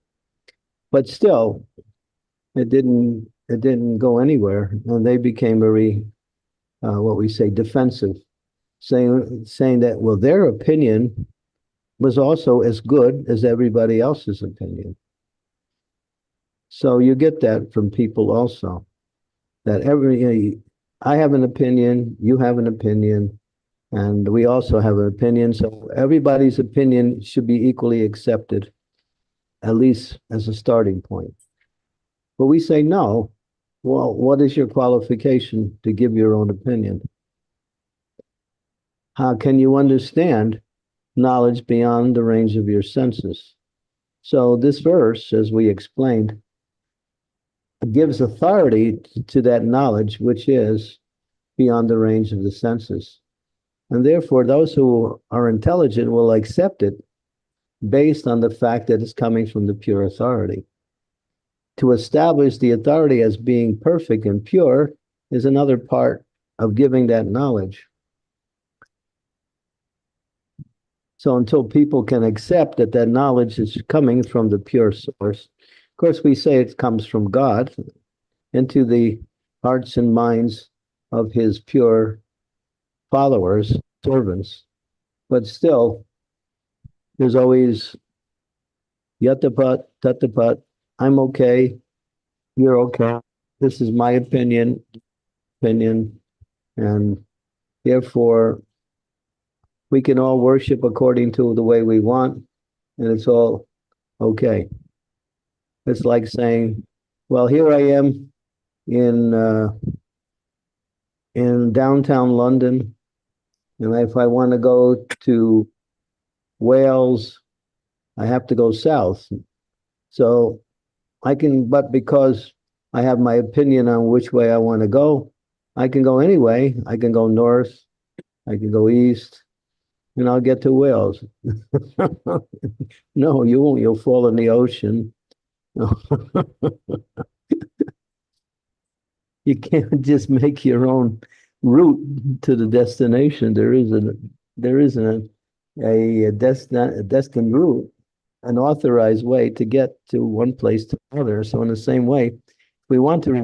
D: But still, it didn't go anywhere, and they became very, what we say, defensive, saying that, well, their opinion was also as good as everybody else's opinion. So you get that from people also, that I have an opinion, you have an opinion, and we also have an opinion. So everybody's opinion should be equally accepted, at least as a starting point. But we say, no, well, what is your qualification to give your own opinion? How can you understand knowledge beyond the range of your senses? So this verse, as we explained, gives authority to that knowledge which is beyond the range of the senses. And therefore, those who are intelligent will accept it based on the fact that it's coming from the pure authority. To establish the authority as being perfect and pure is another part of giving that knowledge. So until people can accept that that knowledge is coming from the pure source, of course, we say it comes from God into the hearts and minds of his pure followers, servants. But still, there's always yatapat, tatapat, I'm okay, you're okay, this is my opinion, and therefore we can all worship according to the way we want, and it's all okay. It's like saying, well, here I am in downtown London, and if I want to go to Wales, I have to go south. So I can, but because I have my opinion on which way I want to go, I can go anyway. I can go north, I can go east, and I'll get to whales. No, you won't. You'll fall in the ocean. You can't just make your own route to the destination. There isn't a destined route, an authorized way to get to one place to another. So in the same way, if we want to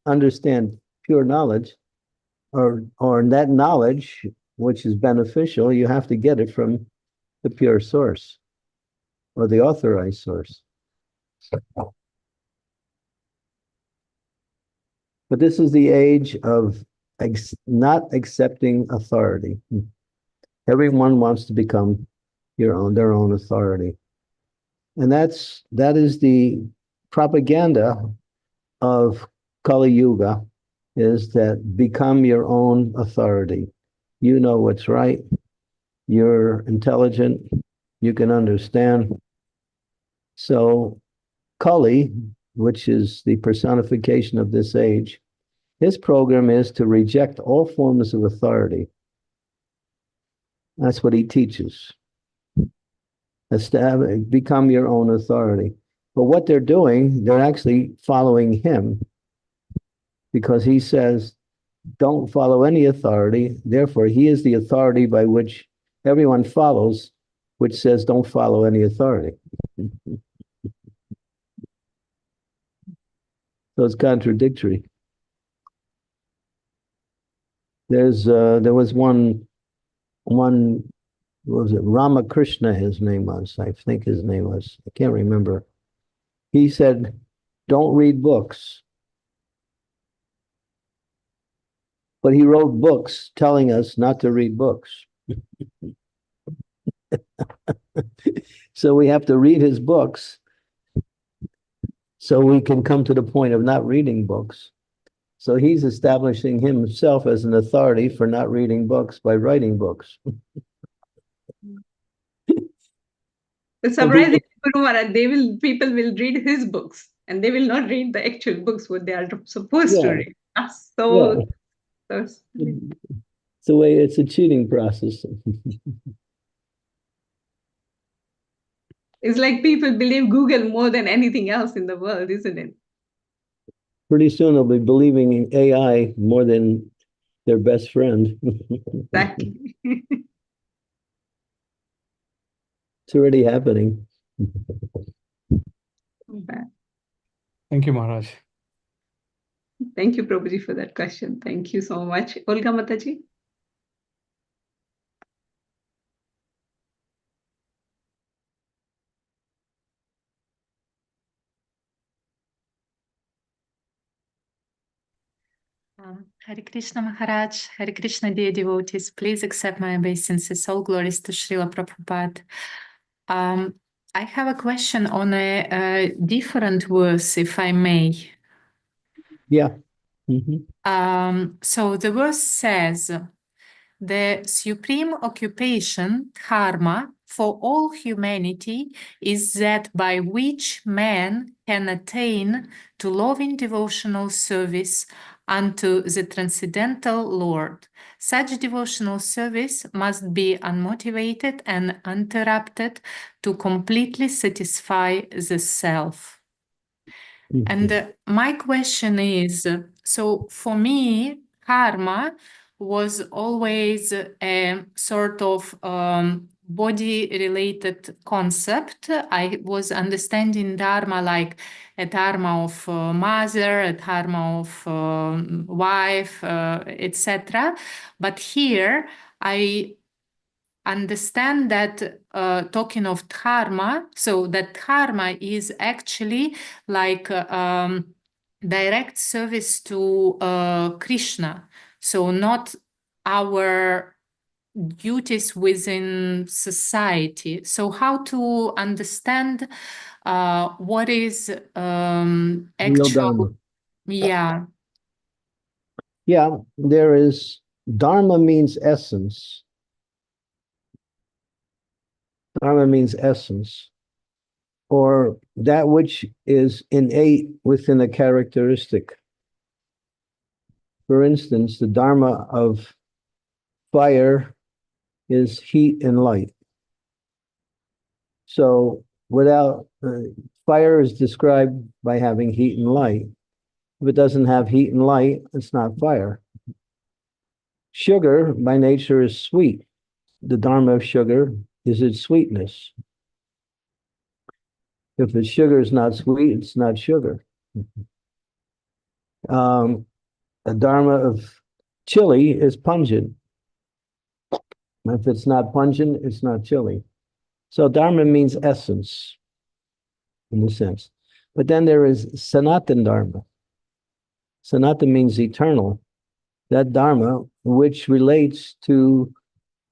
D: understand pure knowledge, or that knowledge which is beneficial, you have to get it from the pure source or the authorized source. But this is the age of not accepting authority. Everyone wants to become their own authority. And that is the propaganda of Kali Yuga, is that become your own authority. You know what's right. You're intelligent. You can understand. So Kali, which is the personification of this age, his program is to reject all forms of authority. That's what he teaches. Become your own authority. But what they're doing, they're actually following him, because he says, don't follow any authority. Therefore, he is the authority by which everyone follows, which says don't follow any authority. So it's contradictory. There was one, what was it? Ramakrishna, his name was. I think his name was. I can't remember. He said, don't read books. But he wrote books telling us not to read books. So we have to read his books so we can come to the point of not reading books. So he's establishing himself as an authority for not reading books by writing books.
A: It's surprising, Guru Maharaj, people will read his books and they will not read the actual books what they are supposed to read. So
D: it's the way, it's a cheating process.
A: It's like people believe Google more than anything else in the world, isn't it?
D: Pretty soon they'll be believing in AI more than their best friend.
A: Exactly.
D: It's already happening.
C: Thank you, Maharaj.
A: Thank you, Prabhuji, for that question. Thank you so much. Olga Mataji.
E: Hare Krishna Maharaj, Hare Krishna dear devotees, please accept my obeisances. All glories to Srila Prabhupada. I have a question on a different verse, if I may.
D: Yeah. Mm-hmm.
E: So the verse says, the supreme occupation, dharma, for all humanity is that by which man can attain to loving devotional service unto the transcendental Lord. Such devotional service must be unmotivated and uninterrupted to completely satisfy the self.
D: Mm-hmm.
E: And my question is, so for me, karma was always a sort of body-related concept. I was understanding dharma like a dharma of mother, a dharma of wife, etc. But here I understand that talking of dharma, so that dharma is actually like direct service to Krishna. So not our duties within society. So how to understand what is
D: Real
E: actual,
D: dharma.
E: yeah.
D: Yeah, there is, dharma means essence. Dharma means essence, or that which is innate within a characteristic. For instance, the dharma of fire is heat and light. So without fire is described by having heat and light. If it doesn't have heat and light, it's not fire. Sugar by nature is sweet. The dharma of sugar is its sweetness. If the sugar is not sweet, it's not sugar. The dharma of chili is pungent. If it's not pungent, it's not chili. So dharma means essence, in a sense. But then there is sanatan dharma. Sanatan means eternal. That dharma which relates to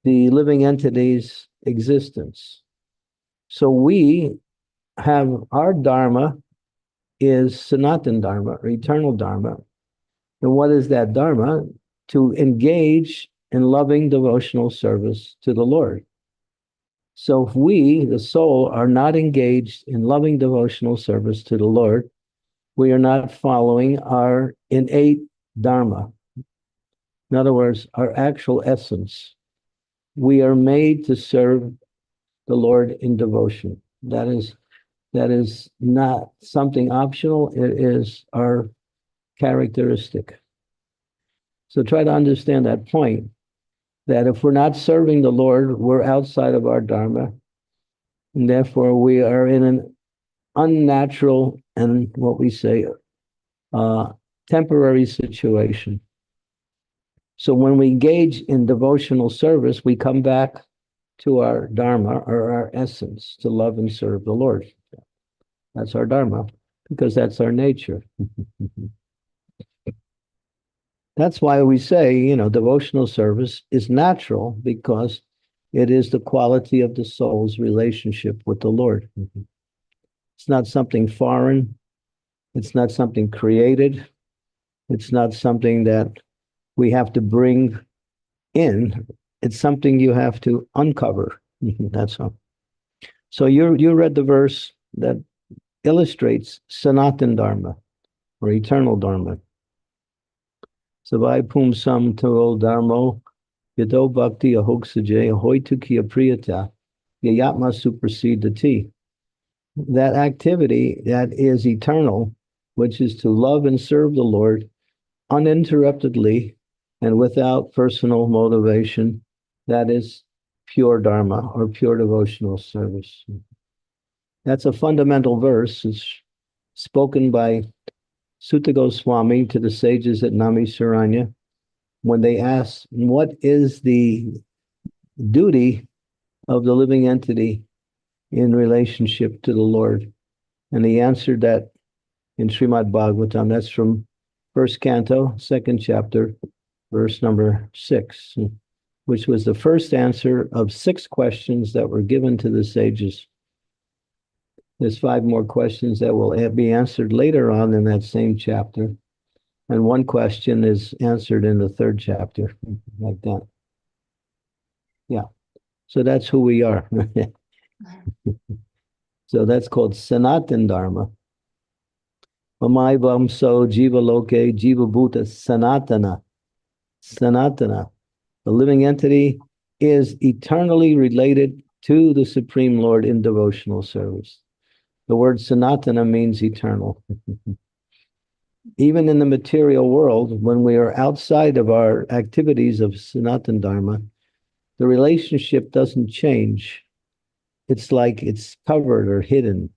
D: the living entity's existence. So we have our dharma is sanatan dharma, or eternal dharma. And what is that dharma? To engage in loving devotional service to the Lord. So if we, the soul, are not engaged in loving devotional service to the Lord, we are not following our innate dharma. In other words, our actual essence. We are made to serve the Lord in devotion. That is not something optional. It is our characteristic. So try to understand that point, that if we're not serving the Lord, we're outside of our dharma, and therefore we are in an unnatural and what we say temporary situation. So when we engage in devotional service, we come back to our dharma, or our essence, to love and serve the Lord. That's our dharma, because that's our nature. That's why we say, devotional service is natural, because it is the quality of the soul's relationship with the Lord. It's not something foreign. It's not something created. It's not something that we have to bring in. It's something you have to uncover. That's all. So you read the verse that illustrates Sanatan Dharma, or eternal Dharma. Savai pum sam taro dharmo, yado bhakti ahoksaje, ahoituki apriyata, yayatma supersedati. That activity that is eternal, which is to love and serve the Lord uninterruptedly and without personal motivation, that is pure Dharma, or pure devotional service. That's a fundamental verse. It's spoken by Sutta Goswami to the sages at Namisaranya when they asked, what is the duty of the living entity in relationship to the Lord? And he answered that in Srimad Bhagavatam. That's from first canto, second chapter, verse number 6, which was the first answer of 6 questions that were given to the sages. There's 5 more questions that will be answered later on in that same chapter. And 1 question is answered in the 3rd chapter, like that. Yeah. So that's who we are. So that's called Sanatan Dharma. Mamai Vamso Jiva Loke Jiva Bhuta Sanatana. Sanatana. The living entity is eternally related to the Supreme Lord in devotional service. The word Sanatana means eternal. Even in the material world, when we are outside of our activities of Sanatan Dharma, the relationship doesn't change. It's like it's covered or hidden,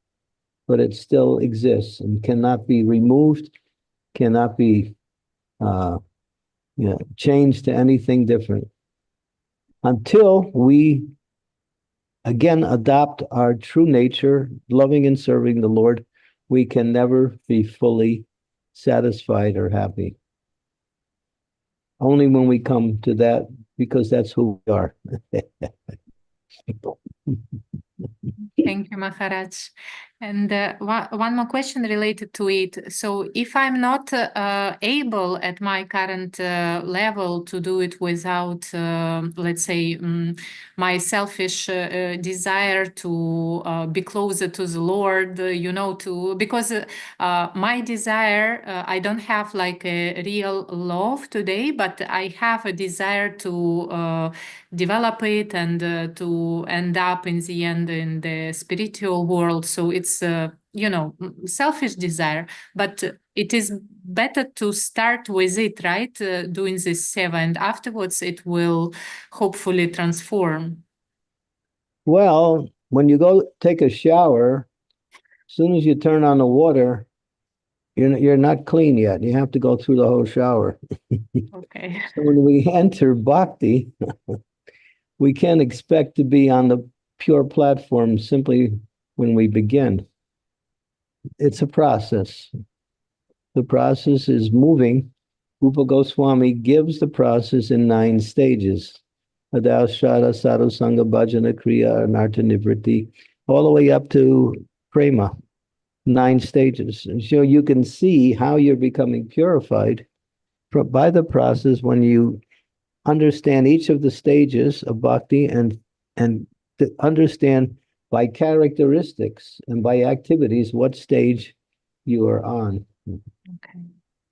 D: but it still exists and cannot be removed, cannot be changed to anything different. Until we again adopt our true nature, loving and serving the Lord, we can never be fully satisfied or happy. Only when we come to that, because that's who we are.
E: Thank you, Maharaj. And one more question related to it. So if I'm not able at my current level to do it without, let's say, my selfish desire to be closer to the Lord, because my desire, I don't have like a real love today, but I have a desire to develop it and to end up in the end in the spiritual world. So it's selfish desire, but it is better to start with it, right? Doing this seva, and afterwards it will hopefully transform.
D: Well, when you go take a shower, as soon as you turn on the water, you're not clean yet. You have to go through the whole shower.
E: Okay.
D: So when we enter bhakti, we can't expect to be on the pure platform simply when we begin. It's a process. The process is moving. Rupa Goswami gives the process in 9 stages. Adashara, Sadhu Sangha, Bhajana, Kriya, Anartha Nivriti, all the way up to Prema. 9 stages. And so you can see how you're becoming purified by the process when you understand each of the stages of bhakti and to understand by characteristics and by activities what stage you are on.
E: Okay.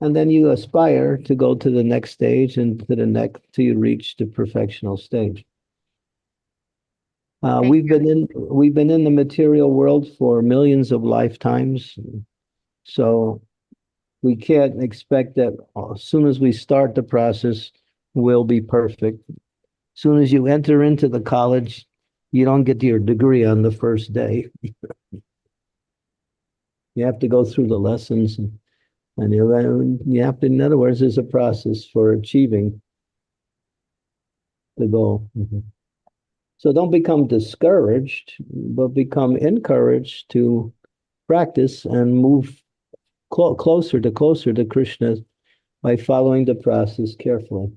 D: And then you aspire to go to the next stage and to the next till you reach the perfectional stage. We've been in the material world for millions of lifetimes, so we can't expect that as soon as we start the process, we'll be perfect. As soon as you enter into the college, you don't get your degree on the first day. You have to go through the lessons, and you have to, in other words, there's a process for achieving the goal. So don't become discouraged, but become encouraged to practice and move closer to Krishna by following the process carefully.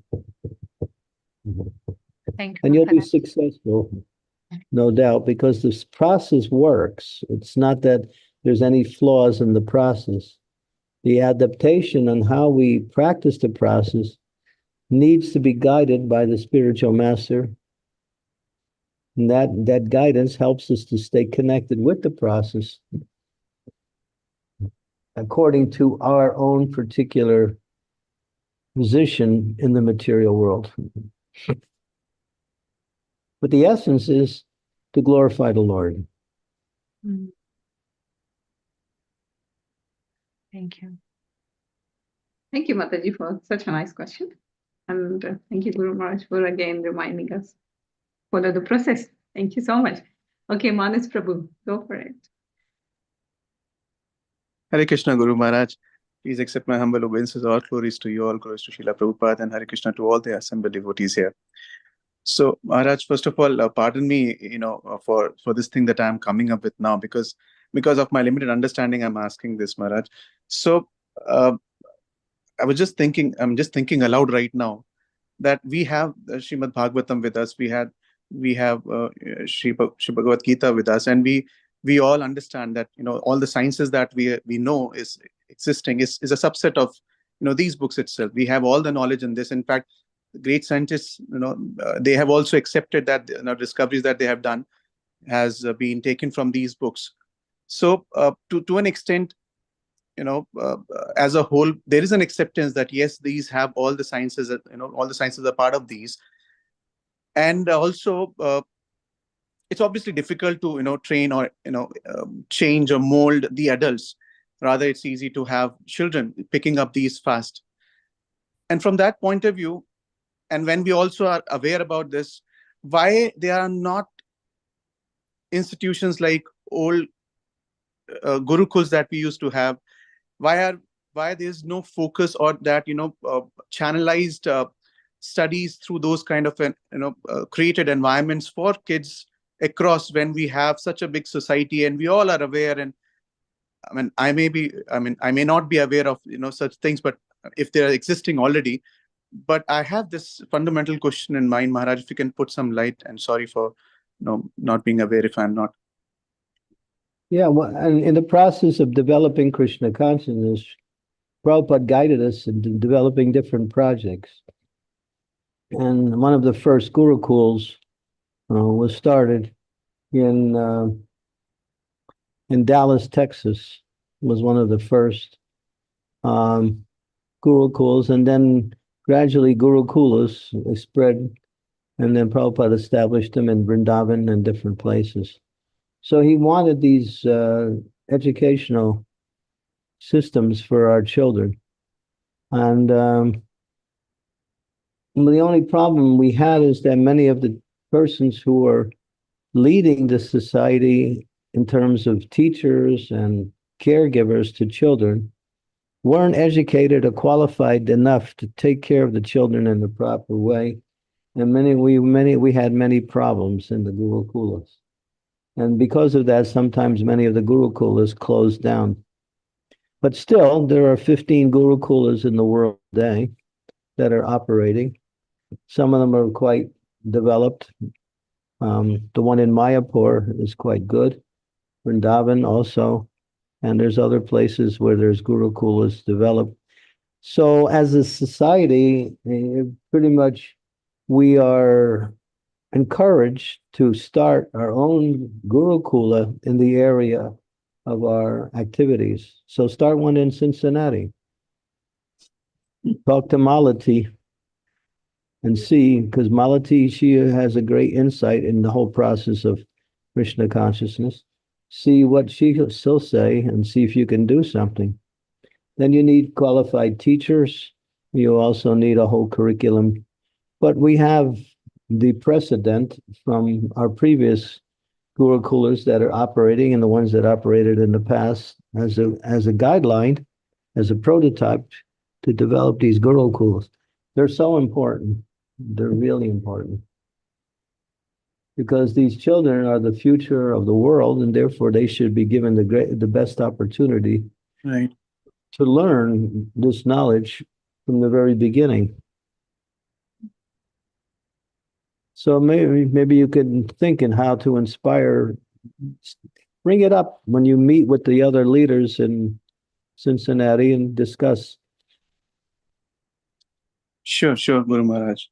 E: Thank you.
D: And you'll be successful, no doubt, because this process works. It's not that there's any flaws in the process. The adaptation and how we practice the process needs to be guided by the spiritual master. And that guidance helps us to stay connected with the process according to our own particular position in the material world. But the essence is to glorify the Lord.
E: Thank you.
A: Thank you, Mataji, for such a nice question. And thank you, Guru Maharaj, for again reminding us. Follow the process. Thank you so much. Okay, Manas Prabhu, go for it.
F: Hare Krishna, Guru Maharaj. Please accept my humble obeisances. All glories to you, all glories to Srila Prabhupada, and Hare Krishna to all the assembled devotees here. So, Maharaj, first of all, pardon me, for this thing that I'm coming up with now, because of my limited understanding, I'm asking this, Maharaj. So, I'm just thinking aloud right now that we have Srimad Bhagavatam with us. We have Sri Bhagavad Gita with us, and we all understand that all the sciences that we know is existing is a subset of these books itself. We have all the knowledge in this. In fact, great scientists, they have also accepted that discoveries that they have done has been taken from these books. So to an extent, as a whole, there is an acceptance that yes, these have all the sciences, all the sciences are part of these. And also, it's obviously difficult to train or change or mold the adults. Rather, it's easy to have children picking up these fast. And from that point of view, and when we also are aware about this, why there are not institutions like old gurukuls that we used to have, why there's no focus or that channelized studies through those kind of created environments for kids across, when we have such a big society and we all are aware. And I may not be aware of such things, but if they are existing already. But I have this fundamental question in mind, Maharaj, if you can put some light, and sorry for not being aware if I'm not.
D: Yeah, well, and in the process of developing Krishna consciousness, Prabhupada guided us in developing different projects. And one of the first Gurukuls was started in Dallas, Texas, was one of the first Gurukuls, and then gradually Gurukulas spread, and then Prabhupada established them in Vrindavan and different places. So he wanted these educational systems for our children. And the only problem we had is that many of the persons who are leading the society in terms of teachers and caregivers to children weren't educated or qualified enough to take care of the children in the proper way. And we had many problems in the Gurukulas. And because of that, sometimes many of the Gurukulas closed down. But still, there are 15 Gurukulas in the world today that are operating. Some of them are quite developed. The one in Mayapur is quite good. Vrindavan also. And there's other places where there's Gurukulas developed. So as a society, pretty much we are encouraged to start our own Gurukula in the area of our activities. So start one in Cincinnati. Talk to Malati and see, because Malati, she has a great insight in the whole process of Krishna consciousness. See what she'll say and see if you can do something. Then you need qualified teachers. You also need a whole curriculum. But we have the precedent from our previous Gurukulas that are operating and the ones that operated in the past as a guideline, as a prototype to develop these Gurukulas. They're so important. They're really important. Because these children are the future of the world, and therefore they should be given the best opportunity
F: Right.
D: to learn this knowledge from the very beginning. So maybe you could think in how to inspire, bring it up when you meet with the other leaders in Cincinnati and discuss.
F: Sure, Guru Maharaj.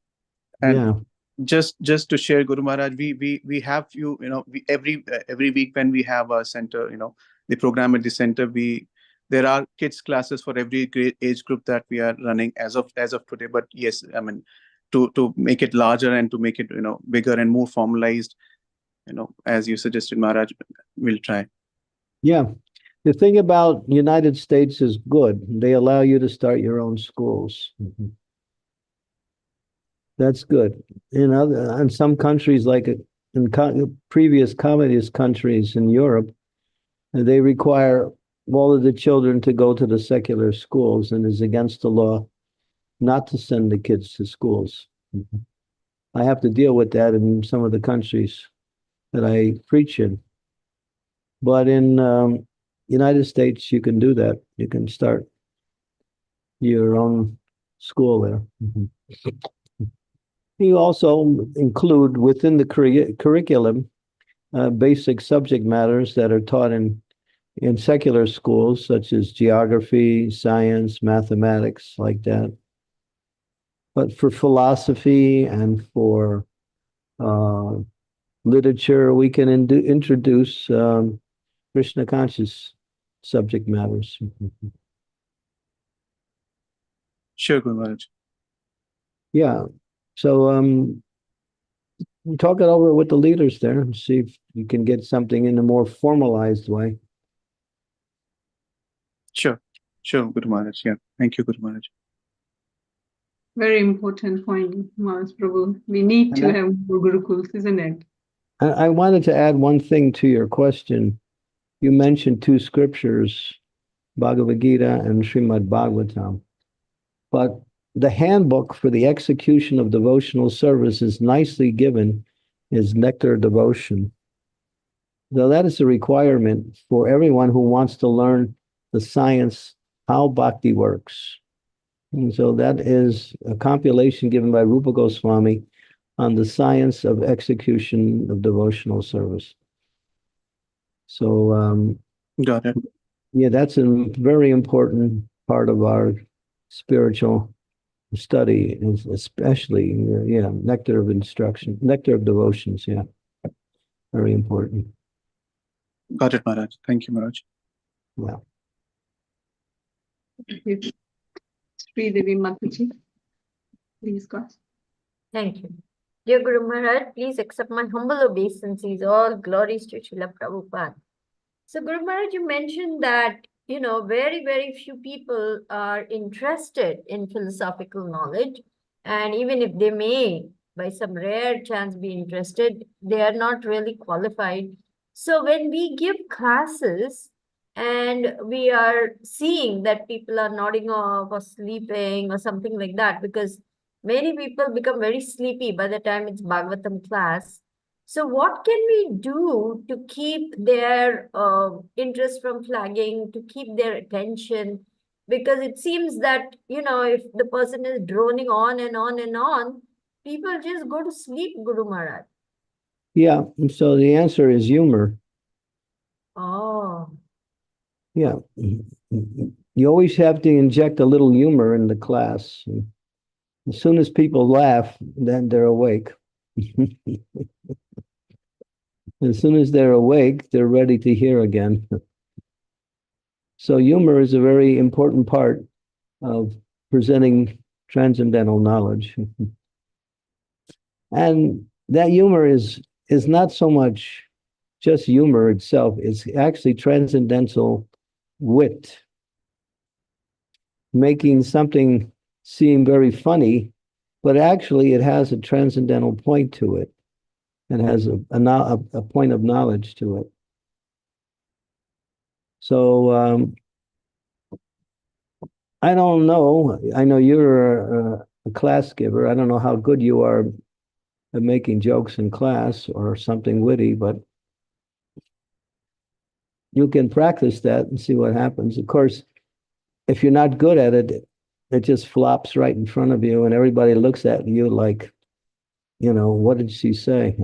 F: And
D: Yeah.
F: just to share, Guru Maharaj, we have every week when we have a center, the program at the center, there are kids classes for every grade age group that we are running as of today. But yes, I mean, to make it larger and to make it bigger and more formalized, as you suggested, Maharaj, we'll try.
D: Yeah. The thing about United States is good. They allow you to start your own schools. That's good. In some countries, like in previous communist countries in Europe, they require all of the children to go to the secular schools, and it's against the law not to send the kids to schools. I have to deal with that in some of the countries that I preach in. But in United States, you can do that. You can start your own school there. You also include within the curriculum basic subject matters that are taught in secular schools, such as geography, science, mathematics, like that. But for philosophy and for literature, we can introduce Krishna conscious subject matters.
F: Sure, Guru Maharaj.
D: Yeah. So talk it over with the leaders there and see if you can get something in a more formalized way.
F: Sure, Guru Maharaj. Yeah, thank you, Guru Maharaj.
A: Very important point, Maharaj Prabhu. We need to have more Gurukuls, isn't it?
D: I wanted to add one thing to your question. You mentioned two scriptures, Bhagavad Gita and Srimad Bhagavatam. But the handbook for the execution of devotional service is nicely given as Nectar Devotion. Now, that is a requirement for everyone who wants to learn the science, how bhakti works. And so that is a compilation given by Rupa Goswami on the science of execution of devotional service. So
F: Got it.
D: yeah, that's a very important part of our spiritual study, especially nectar of instruction, nectar of devotions. Yeah, very important.
F: Got it, Maharaj. Thank you, Maharaj.
D: Yeah.
A: Sri Devi Mataji, please go.
G: Thank you. Dear Guru Maharaj, please accept my humble obeisances. All glories to Srila Prabhupada. So, Guru Maharaj, you mentioned that, very, very few people are interested in philosophical knowledge. And even if they may, by some rare chance, be interested, they are not really qualified. So, when we give classes and we are seeing that people are nodding off or sleeping or something like that, because many people become very sleepy by the time it's Bhagavatam class. So what can we do to keep their interest from flagging, to keep their attention? Because it seems that, if the person is droning on and on and on, people just go to sleep, Guru Maharaj.
D: Yeah. So the answer is humor.
G: Oh.
D: Yeah. You always have to inject a little humor in the class. As soon as people laugh, then they're awake. As soon as they're awake, they're ready to hear again. So humor is a very important part of presenting transcendental knowledge. And that humor is not so much just humor itself, it's actually transcendental wit, making something seem very funny, but actually it has a transcendental point to it and has a point of knowledge to it. So I don't know. I know you're a class giver. I don't know how good you are at making jokes in class or something witty, but you can practice that and see what happens. Of course, if you're not good at it, it just flops right in front of you and everybody looks at you like, what did she say,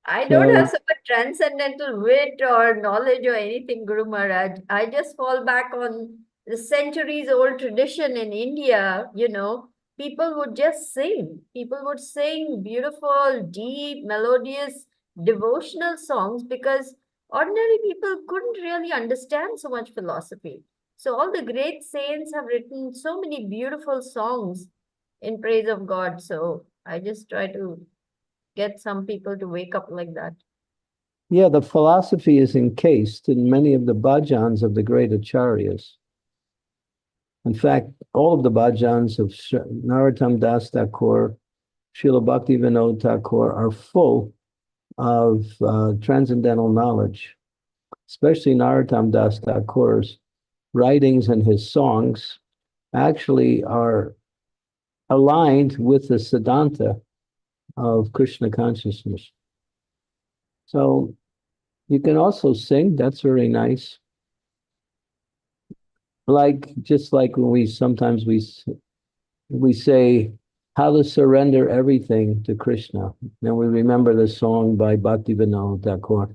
G: I don't have
D: So,
G: so much transcendental wit or knowledge or anything, Guru Maharaj. I just fall back on the centuries old tradition in India, people would just sing. People would sing beautiful, deep, melodious, devotional songs because ordinary people couldn't really understand so much philosophy. So all the great saints have written so many beautiful songs in praise of God. So I just try to get some people to wake up like that.
D: yeah, the philosophy is encased in many of the bhajans of the great acharyas. In fact, all of the bhajans of Narottam Das Thakur, Srila Bhakti Vinod Thakur are full of transcendental knowledge, especially Narottam Das Thakur's writings and his songs actually are aligned with the Siddhanta of Krishna consciousness. So you can also sing, that's very nice. Just like when we sometimes we say how to surrender everything to Krishna. Then we remember the song by Bhakti Vinod Thakur.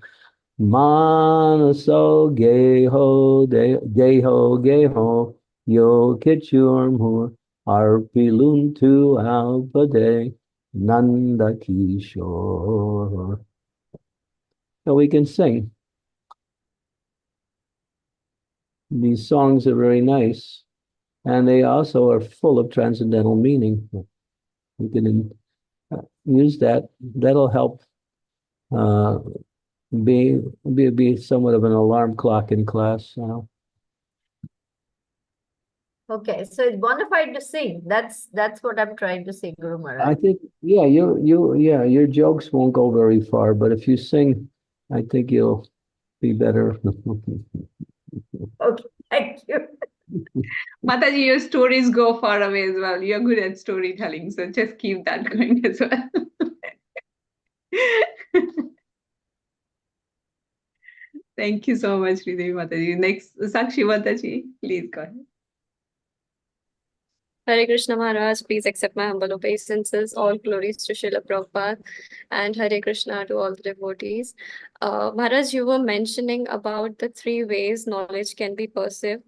D: Manaso geho geho geho yo kichurmur arpiluntu alpade nanda kishore. So we can sing. These songs are very nice, and they also are full of transcendental meaning. You can use that. That'll help be somewhat of an alarm clock in class.
G: Okay, so it's bona fide to sing. That's what I'm trying to say, Guru Maharaj.
D: I think, yeah, your jokes won't go very far, but if you sing, I think you'll be better.
G: Okay, thank you.
A: Mataji, your stories go far away as well. You're good at storytelling, so just keep that going as well. Thank you so much, Sridevi Mataji. Next, Sakshi Mataji, please go ahead.
H: Hare Krishna Maharaj, please accept my humble obeisances. All glories to Srila Prabhupada and Hare Krishna to all the devotees. Maharaj, you were mentioning about the three ways knowledge can be perceived.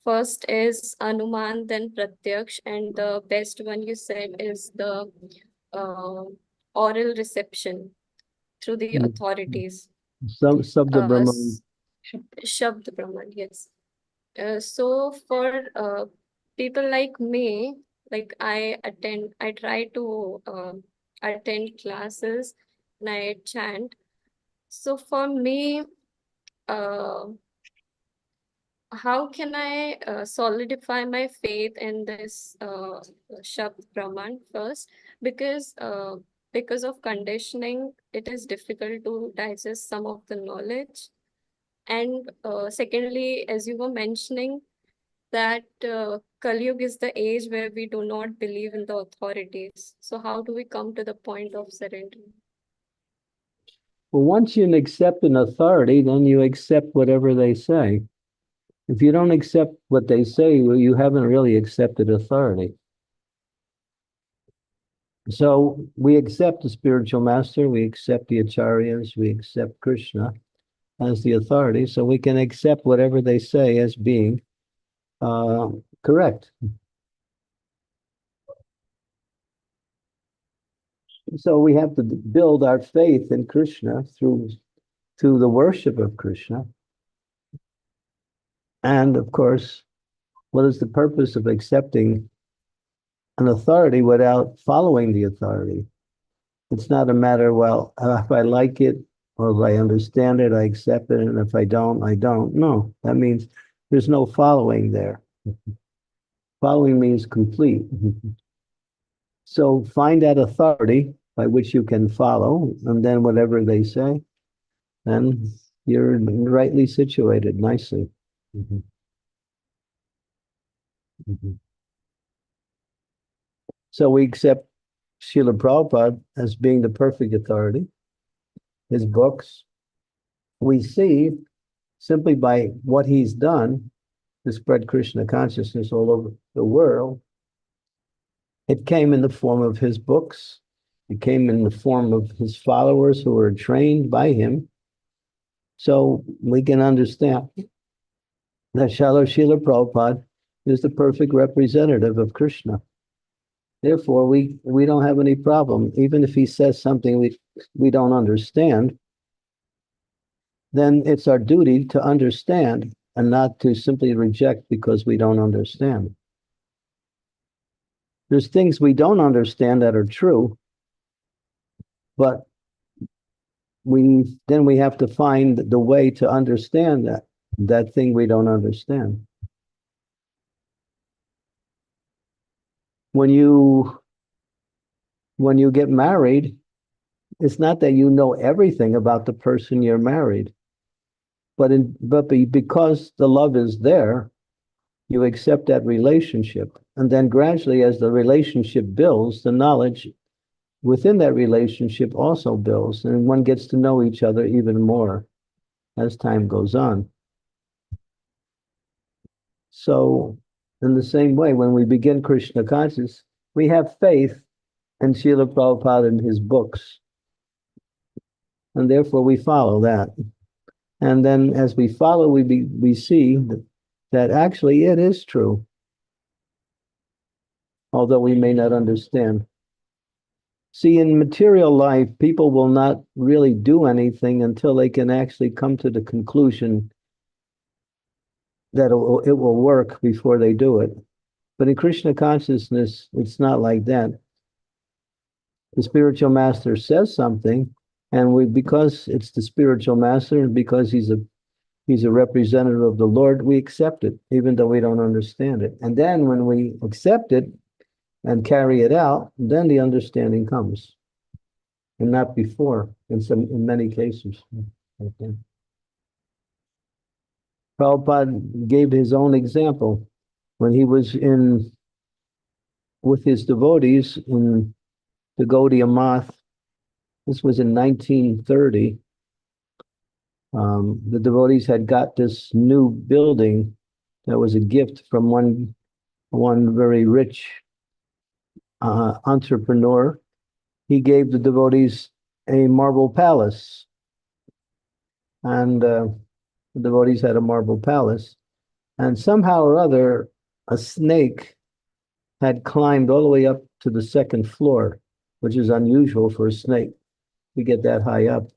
H: First is Anuman, then Pratyaksh, and the best one you said is the oral reception through the authorities.
D: Sabda Brahman.
H: Shabd Brahman, yes. So for people like me, like I try to attend classes and I chant. So for me, how can I solidify my faith in this Shabd Brahman first? Because of conditioning, it is difficult to digest some of the knowledge. And secondly, as you were mentioning, that Kali Yuga is the age where we do not believe in the authorities. So how do we come to the point of surrender?
D: Well, once you accept an authority, then you accept whatever they say. If you don't accept what they say, well, you haven't really accepted authority. So we accept the spiritual master, we accept the acharyas, we accept Krishna as the authority, so we can accept whatever they say as being correct. So we have to build our faith in Krishna through the worship of Krishna. And of course, what is the purpose of accepting an authority without following the authority? It's not a matter, well, if I like it or if I understand it, I accept it, and if I don't, I don't. No, that means there's no following there. Following means complete. So find that authority by which you can follow, and then whatever they say, then you're rightly situated nicely. So we accept Srila Prabhupada as being the perfect authority. His books, we see simply by what he's done to spread Krishna consciousness all over the world. It came in the form of his books. It came in the form of his followers who were trained by him. So we can understand that Srila Prabhupada is the perfect representative of Krishna. Therefore, we don't have any problem. Even if he says something we don't understand, then it's our duty to understand and not to simply reject because we don't understand. There's things we don't understand that are true, but we have to find the way to understand that thing we don't understand. When you get married, it's not that you know everything about the person you're married, but because the love is there, you accept that relationship. And then gradually, as the relationship builds, the knowledge within that relationship also builds, and one gets to know each other even more as time goes on. So in the same way, when we begin Krishna consciousness, we have faith in Srila Prabhupada and his books. And therefore we follow that. And then as we follow, we see that actually it is true, although we may not understand. See, in material life, people will not really do anything until they can actually come to the conclusion that it will work before they do it. But in Krishna consciousness, it's not like that. The spiritual master says something, and because it's the spiritual master, and because he's a representative of the Lord, we accept it, even though we don't understand it. And then when we accept it and carry it out, then the understanding comes, and not before, in many cases. Okay. Prabhupada gave his own example when he was with his devotees in the Gaudiya Math. This was in 1930. The devotees had got this new building that was a gift from one one very rich entrepreneur. He gave the devotees a marble palace, and the devotees had a marble palace, and somehow or other a snake had climbed all the way up to the second floor, which is unusual for a snake to get that high up.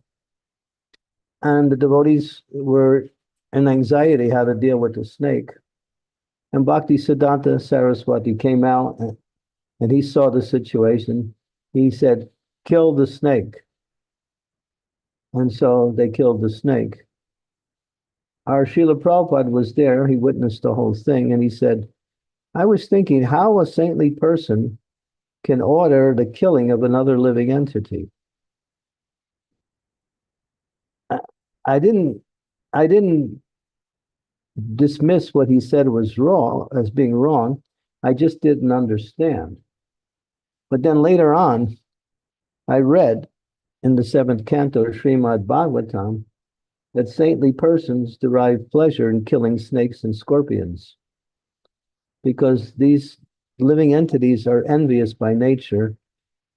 D: And the devotees were in anxiety how to deal with the snake. And Bhaktisiddhanta Saraswati came out and he saw the situation. He said, "Kill the snake." And so they killed the snake. Our Srila Prabhupada was there. He witnessed the whole thing. And he said, "I was thinking how a saintly person can order the killing of another living entity." I didn't dismiss what he said was wrong as being wrong. I just didn't understand. But then later on, I read in the 7th canto of Srimad Bhagavatam that saintly persons derive pleasure in killing snakes and scorpions because these living entities are envious by nature.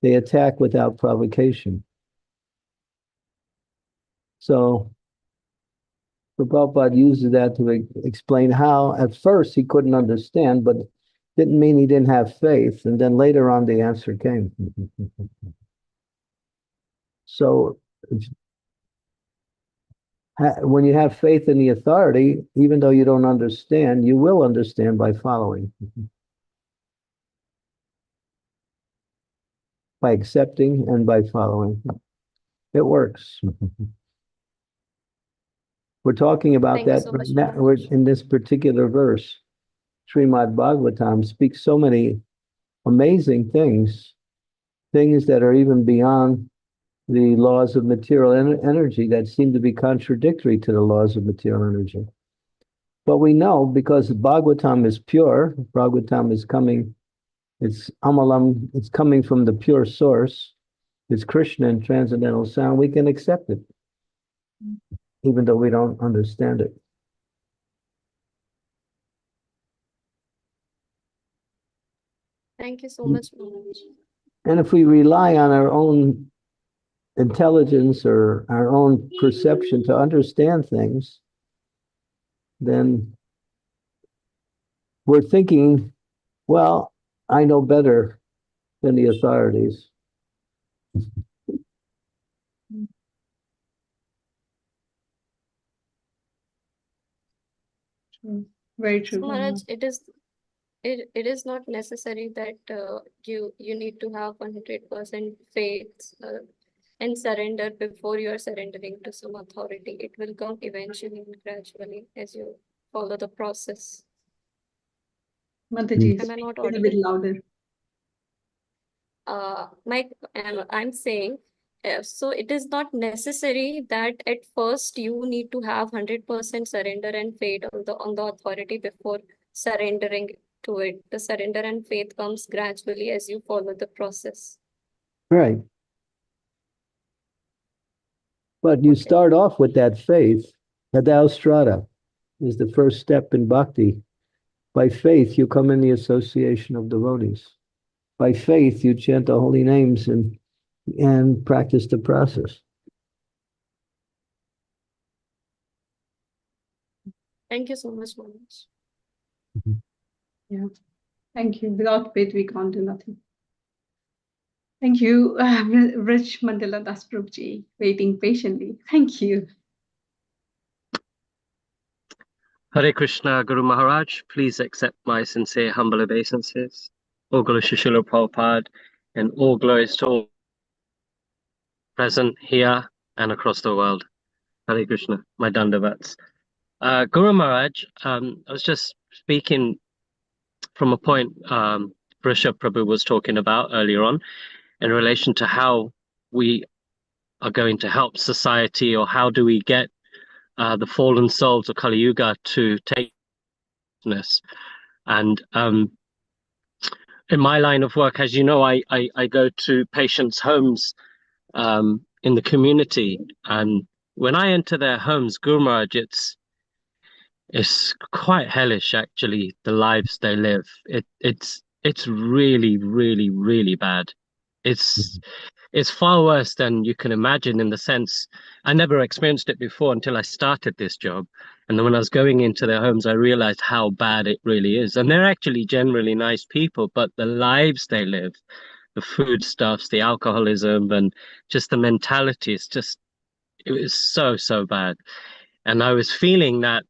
D: They attack without provocation. So Prabhupada uses that to explain how at first he couldn't understand, but didn't mean he didn't have faith. And then later on the answer came. So when you have faith in the authority, even though you don't understand, you will understand by following. By accepting and by following. It works. We're talking about
H: Thank you
D: that
H: so much,
D: now, we're in this particular verse. Srimad Bhagavatam speaks so many amazing things that are even beyond the laws of material energy that seem to be contradictory to the laws of material energy. But we know because Bhagavatam is pure, Bhagavatam is coming, it's Amalam, it's coming from the pure source, it's Krishna and transcendental sound, we can accept it, even though we don't understand it.
H: Thank you so much, Maharaj.
D: And if we rely on our own intelligence or our own perception to understand things, then we're thinking, well, I know better than the authorities.
A: Very
H: So,
A: true.
H: Maharaj, it is not necessary that you need to have 100% faith and surrender before you are surrendering to some authority. It will come eventually and gradually as you follow the process.
A: Mataji,
H: Am I not
A: speak a bit louder.
H: I'm saying, so it is not necessary that at first you need to have 100% surrender and faith on the authority before surrendering to it. The surrender and faith comes gradually as you follow the process.
D: Right. But you start off with that faith. Adaustrata is the first step in bhakti. By faith, you come in the association of devotees. By faith, you chant the holy names and practice the process.
H: Thank you so much, Maharaj.
A: Yeah. Thank you. Without faith, we can't do nothing. Thank you, Rich Mandala Das Prabhuji, waiting patiently. Thank you.
I: Hare Krishna, Guru Maharaj, please accept my sincere, humble obeisances. All glories to Srila Prabhupada, and all glories to all present here and across the world. Hare Krishna, my Dandavats. Guru Maharaj, I was just speaking from a point Rishabh Prabhu was talking about earlier on in relation to how we are going to help society, or how do we get the fallen souls of Kali Yuga to take this. And in my line of work, as you know, I go to patients' homes in the community, and when I enter their homes, Guru Maharaj, it's quite hellish, actually, the lives they live. It's really, really, really bad. It's far worse than you can imagine, in the sense I never experienced it before until I started this job. And then when I was going into their homes, I realized how bad it really is. And they're actually generally nice people, but the lives they live, the foodstuffs, the alcoholism, and just the mentality, it was so, so bad. And I was feeling that,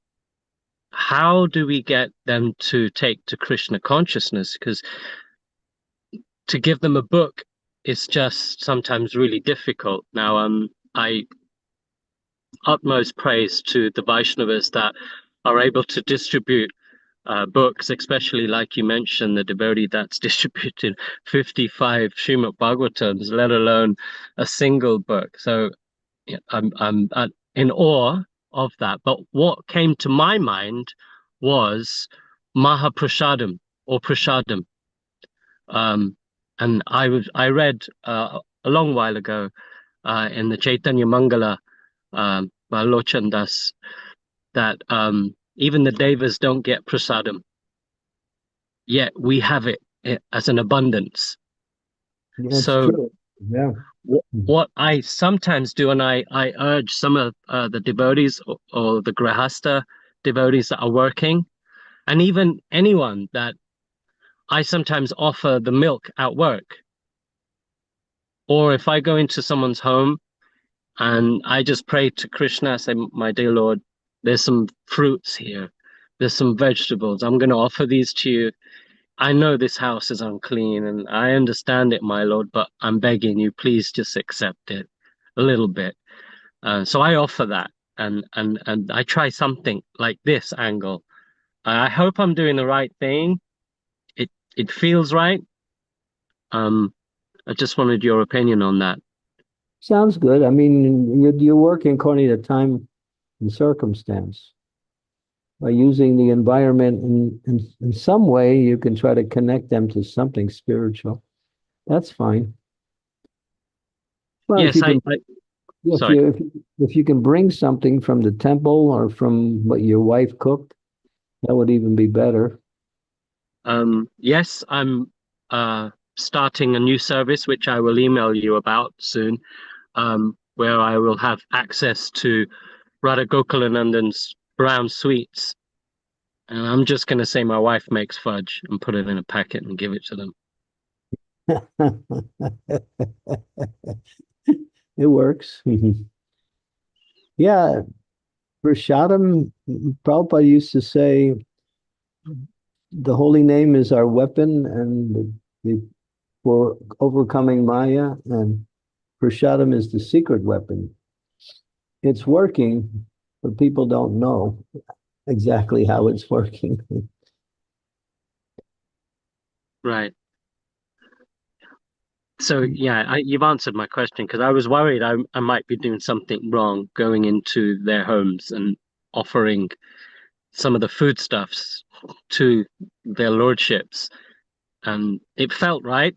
I: how do we get them to take to Krishna consciousness? Because to give them a book is just sometimes really difficult. Now, I utmost praise to the Vaishnavas that are able to distribute books, especially like you mentioned, the devotee that's distributed 55 Srimad Bhagavatams, let alone a single book. So yeah, I'm in awe of that. But what came to my mind was Mahaprasadam or Prasadam. And I read a long while ago in the Chaitanya Mangala by Lochan Das that even the devas don't get prasadam, yet we have it as an abundance.
D: That's
I: So
D: true. Yeah.
I: what I sometimes do, and I urge some of the devotees or the grahasta devotees that are working, and even anyone, that I sometimes offer the milk at work. Or if I go into someone's home and I just pray to Krishna, I say, my dear Lord, there's some fruits here, there's some vegetables, I'm going to offer these to you. I know this house is unclean and I understand it, my Lord, but I'm begging you, please just accept it a little bit. So I offer that, and I try something like this angle. I hope I'm doing the right thing. It feels right. I just wanted your opinion on that.
D: Sounds good. I mean, you're working according to time and circumstance. By using the environment in some way, you can try to connect them to something spiritual. That's fine. Well,
I: Yes,
D: if you can bring something from the temple or from what your wife cooked, that would even be better.
I: Yes, I'm starting a new service, which I will email you about soon, where I will have access to Radha Gokulanandan's brown sweets. And I'm just going to say my wife makes fudge and put it in a packet and give it to them.
D: It works. Yeah. Prasadam, Prabhupada used to say, the holy name is our weapon and for overcoming Maya, and Prasadam is the secret weapon. It's working, but people don't know exactly how it's working.
I: Right. So yeah, you've answered my question, because I was worried I might be doing something wrong going into their homes and offering some of the foodstuffs to their lordships, and it felt right,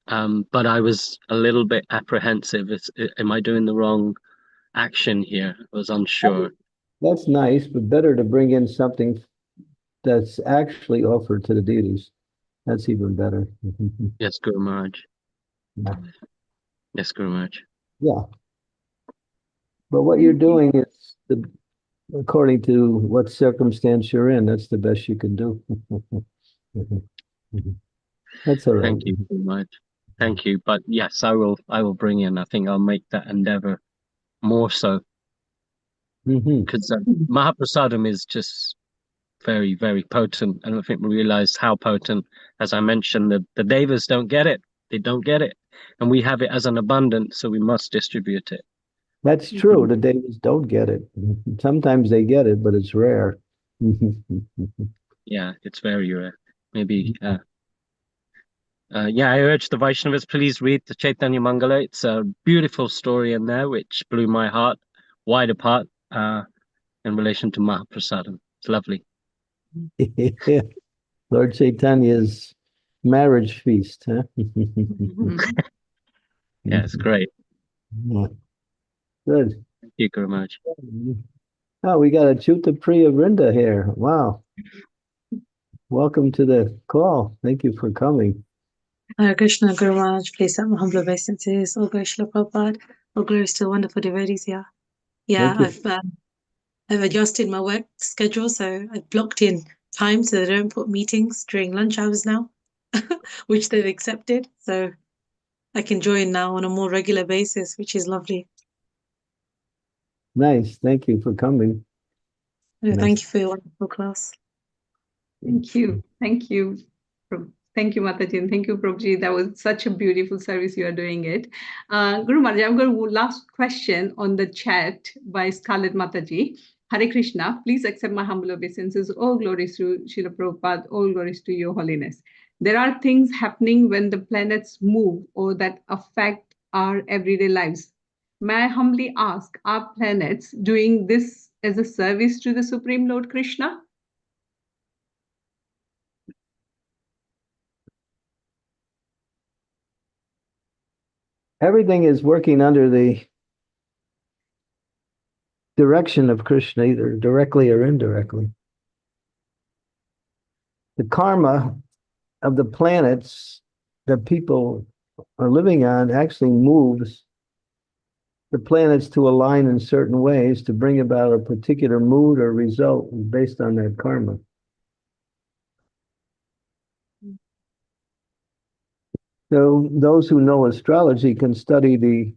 I: but I was a little bit apprehensive. Am I doing the wrong action here? I was unsure.
D: That's nice, but better to bring in something that's actually offered to the deities. That's even better.
I: Yes, Guru Maharaj.
D: Yeah.
I: Yes, Guru Maharaj.
D: Yeah. But what you're doing is according to what circumstance you're in, that's the best you can do. That's all right.
I: Thank you very much. Thank you. But yes, I will bring in. I think I'll make that endeavor more so, because Mahaprasadam is just very, very potent. I don't think we realize how potent. As I mentioned, the devas don't get it. They don't get it. And we have it as an abundance, so we must distribute it.
D: That's true. The devas don't get it. Sometimes they get it, but it's rare.
I: Yeah, it's very rare. Maybe yeah, I urge the Vaishnavas, please read the Chaitanya Mangala. It's a beautiful story in there, which blew my heart wide apart in relation to Mahaprasadam. It's lovely.
D: Lord Chaitanya's marriage feast, huh?
I: Yeah, it's great.
D: Yeah. Good.
I: Thank you, Guru Maharaj.
D: Oh, we got a Chuta Priya Vrinda here. Wow. Welcome to the call. Thank you for coming.
J: Hare Krishna, Guru Maharaj, please have my humble obeisances. All glory to Prabhupada. All glory to wonderful devotees here. Yeah,
D: Thank you.
J: I've adjusted my work schedule, so I've blocked in time so they don't put meetings during lunch hours now, which they've accepted. So I can join now on a more regular basis, which is lovely.
D: Nice. Thank you for coming.
J: Thank you for your wonderful class.
A: Thank you. Thank you. Thank you, Mataji, and thank you, Prabhuji. That was such a beautiful service you are doing it. Guru Maharaj, I've got a last question on the chat by Scarlett Mataji. Hare Krishna, please accept my humble obeisances. All glories to Srila Prabhupada, all glories to your holiness. There are things happening when the planets move or that affect our everyday lives. May I humbly ask, are planets doing this as a service to the Supreme Lord Krishna?
D: Everything is working under the direction of Krishna, either directly or indirectly. The karma of the planets that people are living on actually moves the planets to align in certain ways to bring about a particular mood or result based on that karma. So those who know astrology can study the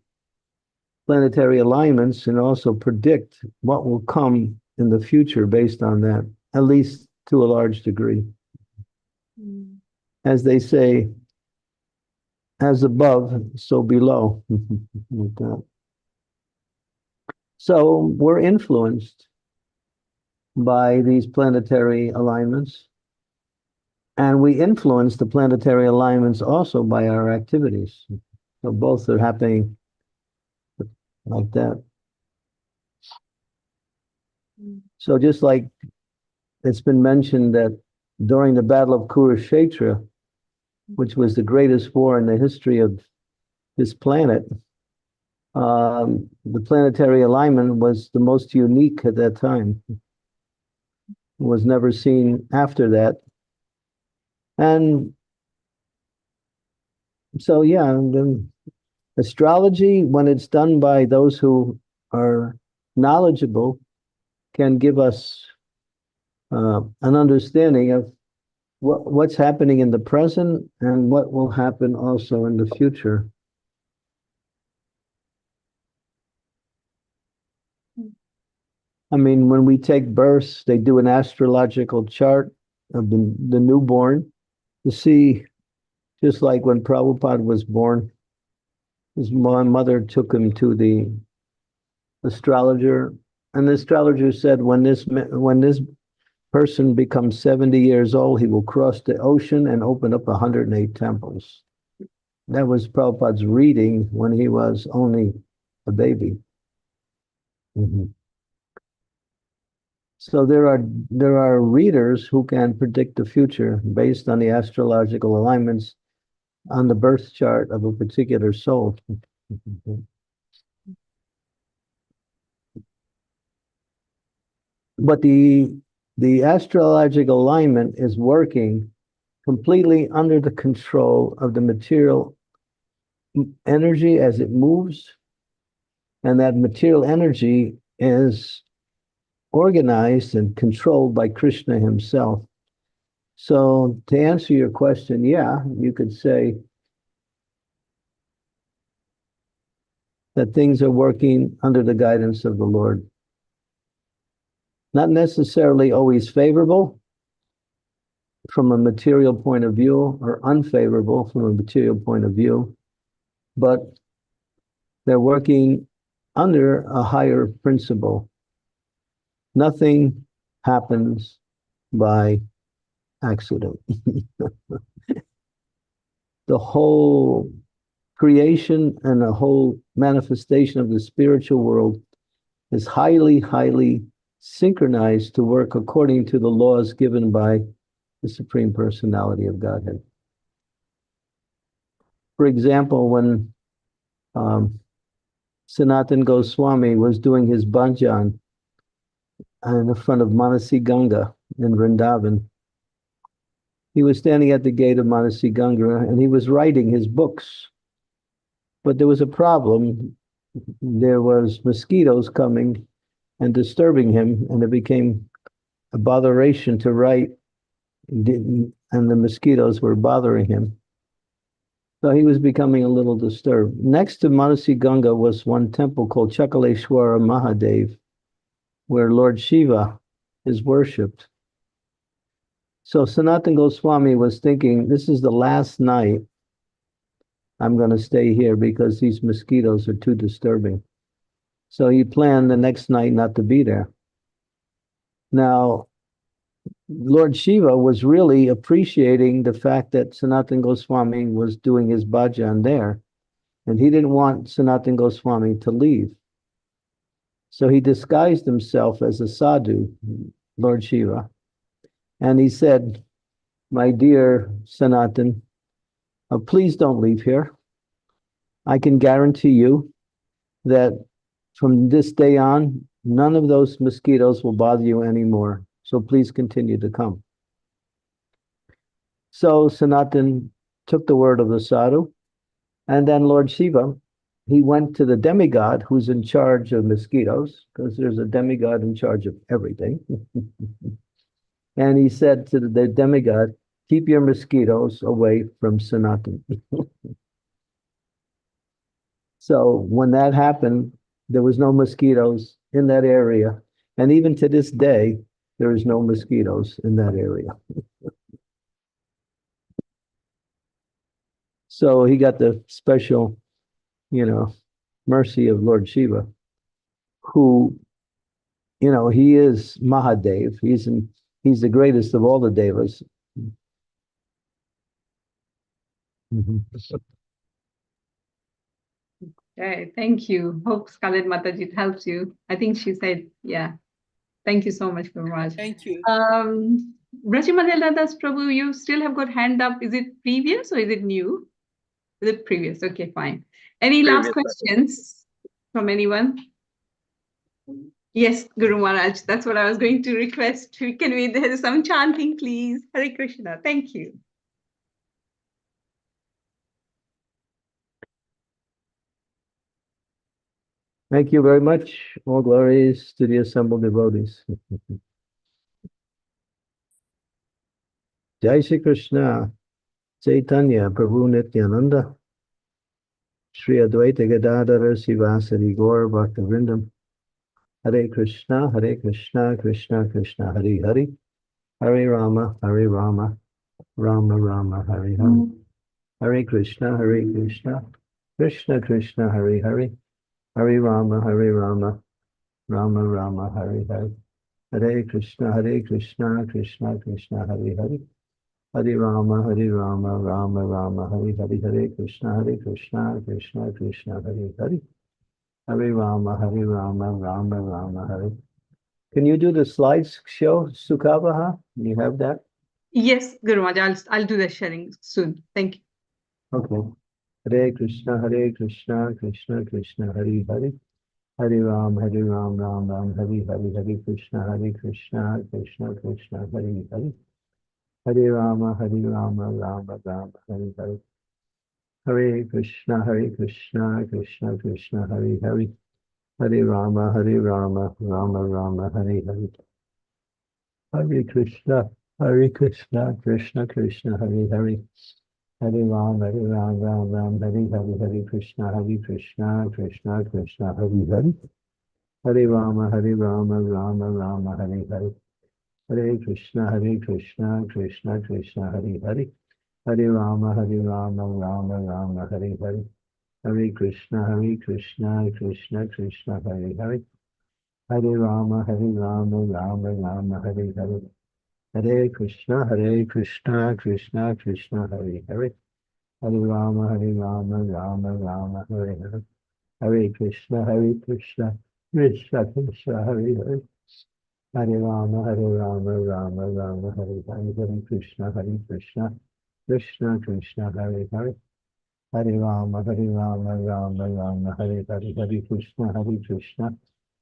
D: planetary alignments and also predict what will come in the future based on that, at least to a large degree. As they say, as above, so below. Like that. So we're influenced by these planetary alignments, and we influence the planetary alignments also by our activities. So both are happening like that. So just like it's been mentioned that during the Battle of Kurukshetra, which was the greatest war in the history of this planet, the planetary alignment was the most unique at that time. It was never seen after that. And so, yeah, the astrology, when it's done by those who are knowledgeable, can give us an understanding of what's happening in the present and what will happen also in the future. I mean, when we take births, they do an astrological chart of the newborn to see, just like when Prabhupada was born, his mother took him to the astrologer, and the astrologer said, when this person becomes 70 years old, he will cross the ocean and open up 108 temples. That was Prabhupada's reading when he was only a baby. So there are readers who can predict the future based on the astrological alignments on the birth chart of a particular soul. But the astrological alignment is working completely under the control of the material energy as it moves, and that material energy is organized and controlled by Krishna himself. So to answer your question, yeah, you could say that things are working under the guidance of the Lord. Not necessarily always favorable from a material point of view or unfavorable from a material point of view, but they're working under a higher principle. Nothing happens by accident. The whole creation and the whole manifestation of the spiritual world is highly, highly synchronized to work according to the laws given by the Supreme Personality of Godhead. For example, when Sanatan Goswami was doing his bhajan, in the front of Manasi Ganga in Vrindavan. He was standing at the gate of Manasi Ganga and he was writing his books. But there was a problem. There was mosquitoes coming and disturbing him, and it became a botheration to write, and the mosquitoes were bothering him. So he was becoming a little disturbed. Next to Manasi Ganga was one temple called Chakaleshwara Mahadev, where Lord Shiva is worshipped. So Sanatana Goswami was thinking, this is the last night I'm going to stay here because these mosquitoes are too disturbing. So he planned the next night not to be there. Now, Lord Shiva was really appreciating the fact that Sanatana Goswami was doing his bhajan there, and he didn't want Sanatana Goswami to leave. So he disguised himself as a sadhu, Lord Shiva, and he said, my dear Sanatan, please don't leave here. I can guarantee you that from this day on, none of those mosquitoes will bother you anymore. So please continue to come. So Sanatan took the word of the sadhu, and then Lord Shiva, he went to the demigod who's in charge of mosquitoes, because there's a demigod in charge of everything. And he said to the demigod, keep your mosquitoes away from Sanatan. So when that happened, there was no mosquitoes in that area. And even to this day, there is no mosquitoes in that area. So he got the special, mercy of Lord Shiva, who, he is Mahadev. He's the greatest of all the devas.
A: Okay, thank you. Hope Scarlett Mataji helps you. I think she said, yeah. Thank you so much, Guru Maharaj.
K: Thank you.
A: Brajamangal Das Prabhu, you still have got hand up. Is it previous or is it new? Is it previous? Okay, fine. Any last questions from anyone? Yes, Guru Maharaj, that's what I was going to request. Can we do some chanting, please? Hare Krishna. Thank you.
D: Thank you very much. All glories to the assembled devotees. Jai Shri Krishna, Chaitanya, Prabhu Nityananda, Shri Advaita Gadadhara Sivasari Gaur Bhaktivinoda. Hare Krishna, Krishna Krishna, Hare Hare, Hare Rama, Rama Rama, Hare Hare. Hare Krishna, Krishna Krishna, Hare Hare, Hare Rama, Rama Rama, Hare Hare. Hare Krishna, Krishna Krishna, Hare Hare, Hare Rama, Rama Rama, Hare Hare. Hare Krishna, Krishna Krishna, Hare Hare, Hare Rama, Rama Rama, Hare. Can you do the slides show, Sukavaha? You have that?
A: Yes, Guru Maharaj, I'll do the sharing soon. Thank you.
D: Okay. Hare Krishna, Krishna Krishna, Hare Hare, Hare Ram, Ram Ram, Hare Hare. Hare Krishna, Krishna Krishna, Hare Hare, Hare Rama, Rama Rama, Hare Hare. Hare Krishna, Krishna Krishna, Hare Hare, Hare Rama, Rama Rama, Hare Hare. Hare Krishna, Krishna Krishna, Hare Hare, Hare Ram, Ram Ram, Hare Hare. Hare Krishna, Krishna Krishna, Hare Hare, Hare Rama, Rama Rama, Hare Hare. Hare Krishna, Krishna Krishna, Hare Hare, Hare Rama, Rama Rama, Hare Hare. Hare Krishna, Krishna Krishna, Hare Hare, Hare Rama, Rama Rama, Hare Hare. Hare Krishna, Krishna Krishna, Hare Hare, Hare Rama, Rama Rama, Hare Hare. Hare Krishna, Krishna Krishna, Hare Hare, Hare Rama, Rama Rama, Hare Hare. Hare Krishna, Krishna Krishna, Hare Hare, Hare Rama, Rama Rama, Hare Hare. Hare Krishna,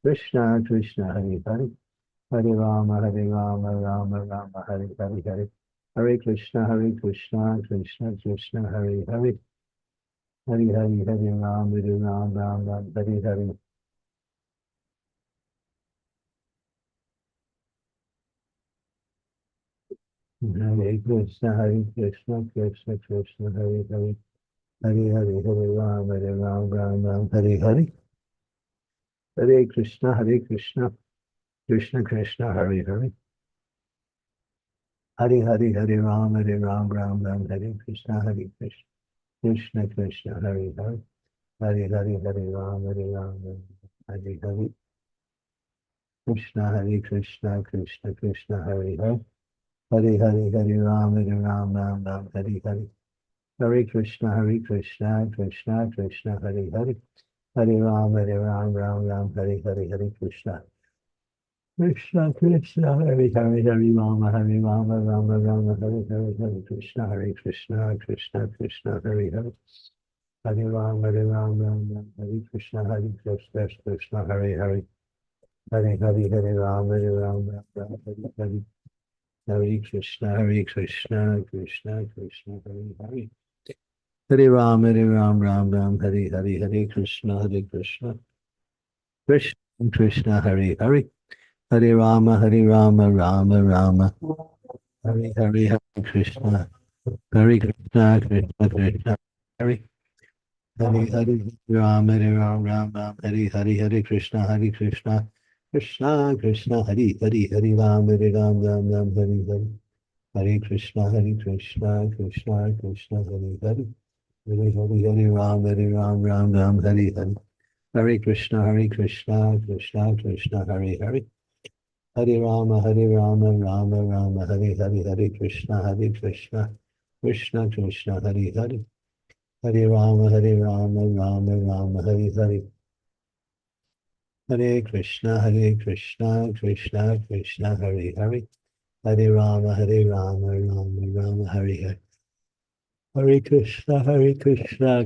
D: Krishna Krishna, Hare Hare, Hare Rama, Rama Rama, Hare Hare Hare. Hare Krishna, Krishna Krishna, Hare Hare. Hare Hare, Hare Rama, Rama, Hare Hare. Hare Krishna, Krishna Krishna, Hare Hare. Hare Hare, Hare Rama, Rama, Hare Hare. Hare Krishna, Krishna Krishna, Hare Hare. Hare Hare, Hare Rama, Rama, Hare Krishna, Krishna Krishna, Hare Hare. Hare Hare, Hare Rama, Hare Hare. Krishna, Krishna Krishna, Hare Hare. Hare Hare, Hare Rama, Rama, Hare Hare. Hare Krishna, Krishna Krishna, Hare Hare. Hare Rama, Rama, Hare Hare, Hare Krishna. Krishna Krishna, Hare Hare, Hare Rama, Rama, Hare Hare, Hare Krishna, Krishna Krishna, Hare Hare. Hare Rama, Hare Krishna, Krishna, Hare Hare. Hare Hare, Hare Rama, Hare Hare. Hare Krishna, Krishna Krishna, Hare Hare. Hare Rama, Ram, Hare Hare, Hare Krishna, Krishna Krishna, Hare Hare. Hare Rama, Rama, Rama. Hare Hare, Hare Krishna, Krishna Krishna, Hare Hare, Hare Rama, Rama, Hare Hare, Hare Krishna, Krishna Krishna, Hare Hare, Hare Rama, Ram, Hare Hare. Hare Krishna, Krishna Krishna, Hare Hare. Hare Hare, Hare Rama, Ram, Hare Hare. Hare Krishna, Krishna Krishna, Hare Hare. Hare Rama, Rama, Hare Hare, Hare Krishna, Krishna Krishna, Hare Hare. Hare Rama, Rama, Hare Hare. Hare Krishna, Krishna Krishna, Hare Hare. Hare Rama, Rama, Hare Hare. Hare Krishna,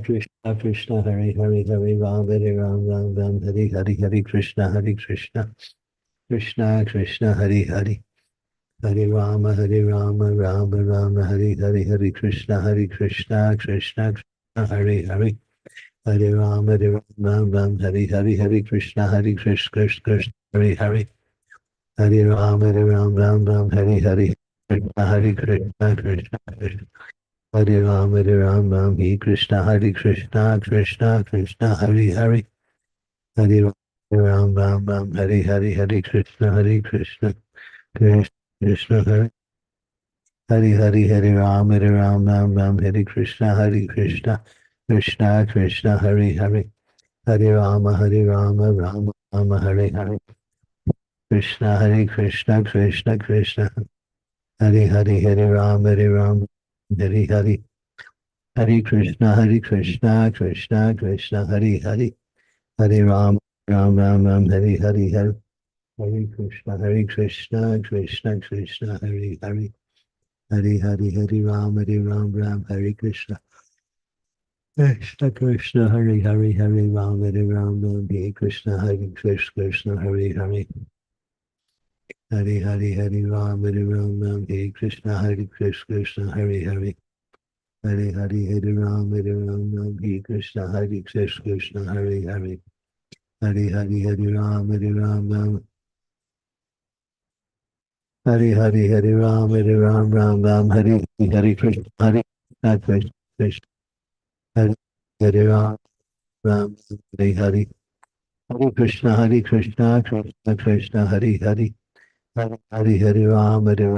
D: Krishna Krishna, Hare Hare, Hare Rama, Ram, Hare Hare, Hare Krishna, Krishna Krishna, Hare Hare. Hare Rama, Rama, Hare Hare, Hare Krishna, Krishna Krishna, Hare Hare. Hare Rama, Ram, Hare Hare, Hare Krishna, Krishna, Hare Hare. Hare Rama, Ram, Hare Hare, Hare Krishna, Krishna. Hare Rama, Ram, Hare Krishna, Krishna, Hare Hare. Hare Rama, Hare Hare, Hare Krishna, Krishna, Hare. Hare Hare, Hare Rama, Ram, Hare Krishna, Krishna Krishna, Hare Hare. Hare Rama, Rama, Hare Hare. Krishna Krishna. Hare Hare, Hare Rama, Hare Hare. Hare Krishna, Krishna, Hare Hare. Hare Rama, Ram, Hare Hare. Hare Krishna, Krishna, Hare Hare. Hare Hare, Hare Ram, Hare Krishna. Krishna, Hare Hare, Hare Ram, Hare Krishna, Krishna, Hare Hare. Hare Hare, Hare Ram, Hare Krishna, Krishna, Hare Hare. Hare Hare, Hare Ram, Hare Krishna, Krishna, Hare Hare. Hare Hare, Hare Ram, Hare Hare, Hare Ram, Hare Hare Krishna, Krishna. Hare Hare Ram, Hare Hare. Hare Krishna, Krishna Krishna, Hare Hare. Hare Hare, Hare Ram, Hare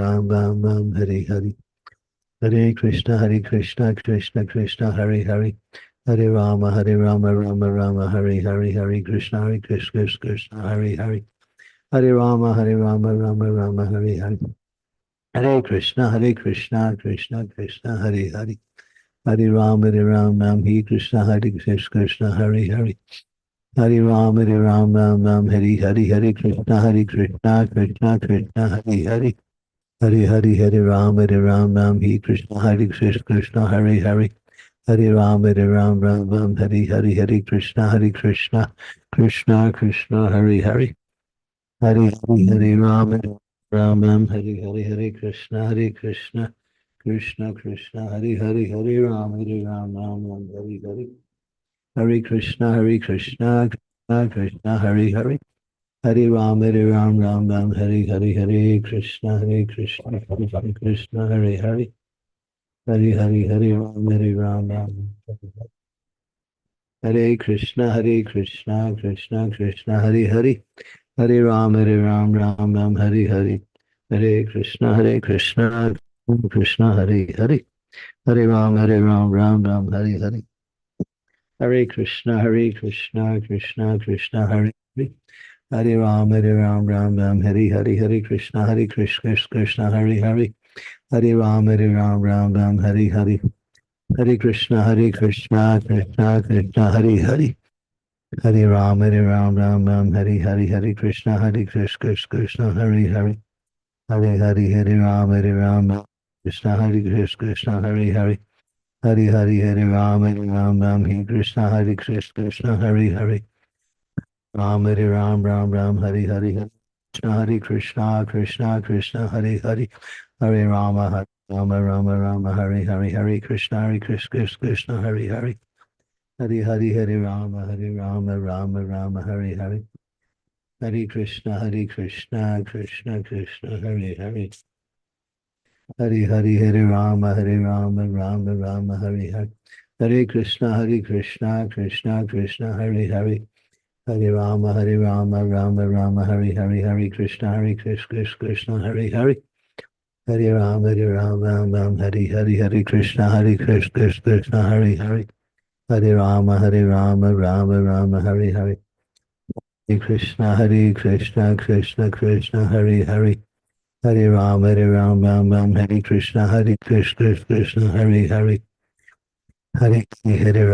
D: Hare. Hare Krishna, Krishna Krishna, Hare Hare. Hare Rama, Rama, Hare Hare. Hare Krishna, Krishna, Hare Hare. Hare Rama, Rama, Hare Hare. Hare Krishna, Krishna Krishna, Hare Hare. Hare Rama, Hare Krishna, Krishna, Hare Hare. Hare Rama, Hare Hare. Hare Krishna, Krishna Krishna, Hare Hare. Hare Hare, Hare Rama, Hare Krishna, Krishna, Hare Hare. Hare Rama, Ram, Hare Hare. Hare Krishna, Krishna Krishna, Hare Hare. Hare Hare Ram Ram Ram Hare Hare Hare Krishna Krishna Krishna Hare Hare Ram Ram Ram Hare Hare Hare Krishna Krishna Krishna Hare Hare Hare Ram Ram Ram Hare Hare Krishna Krishna Krishna Hare Hare Hare Ram Ram Hare Krishna Krishna Krishna Hare Hare Hare Ram Ram Hare Hare Hare Krishna Krishna Krishna Hare Hare Hare Ram Ram Hare Hare Hare Krishna Krishna Krishna Hare Hare Hare Ram Ram Hare Hare Hare Krishna Krishna Hare Hare Hare Ram Ram Hare Hare Hare Krishna Krishna Krishna Hare Hare Hare Ram Ram Hare Hare Hare Krishna Krishna Hare Hare Hare Ram Krishna Krishna Hare Hare Hare Ram Hare Krishna Krishna Hare Hare Ram Hare Hare Hare Krishna Krishna Hare Hare Hare Rama Hare Hare Krishna Krishna Hare Hare Hare Rama Rama Hare Hare Hare Krishna Krishna Krishna Hare Hare Hare Rama Rama Hare Hare Hare Krishna Krishna Krishna Hare Hare Hare Rama Rama Hare Hare Hare Krishna Krishna Hare Hare Hare Rama Hare Hare Krishna Krishna Hare Hare Hare Rama Rama Hare Hare Hare Krishna Krishna Krishna Hare Hare Hare Rama Hare Krishna Krishna Hare Hare Hare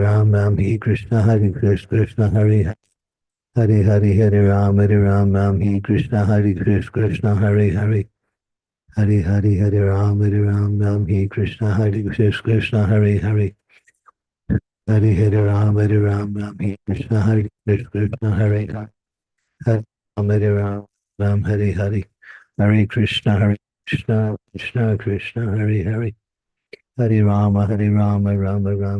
D: Rama Hare Krishna Krishna Hare Hare Hare Rama Hare Krishna Krishna Hare Hare Hare Rama Hare Krishna Krishna Hare Hare Hare Rama Hare Krishna Krishna Hare Hare Hare Ram Hare Hare Hare Krishna Krishna Hare Hare Hare Rama Rama Hare Hare Hare Krishna Krishna Krishna Hare Hare Rama Ram Hare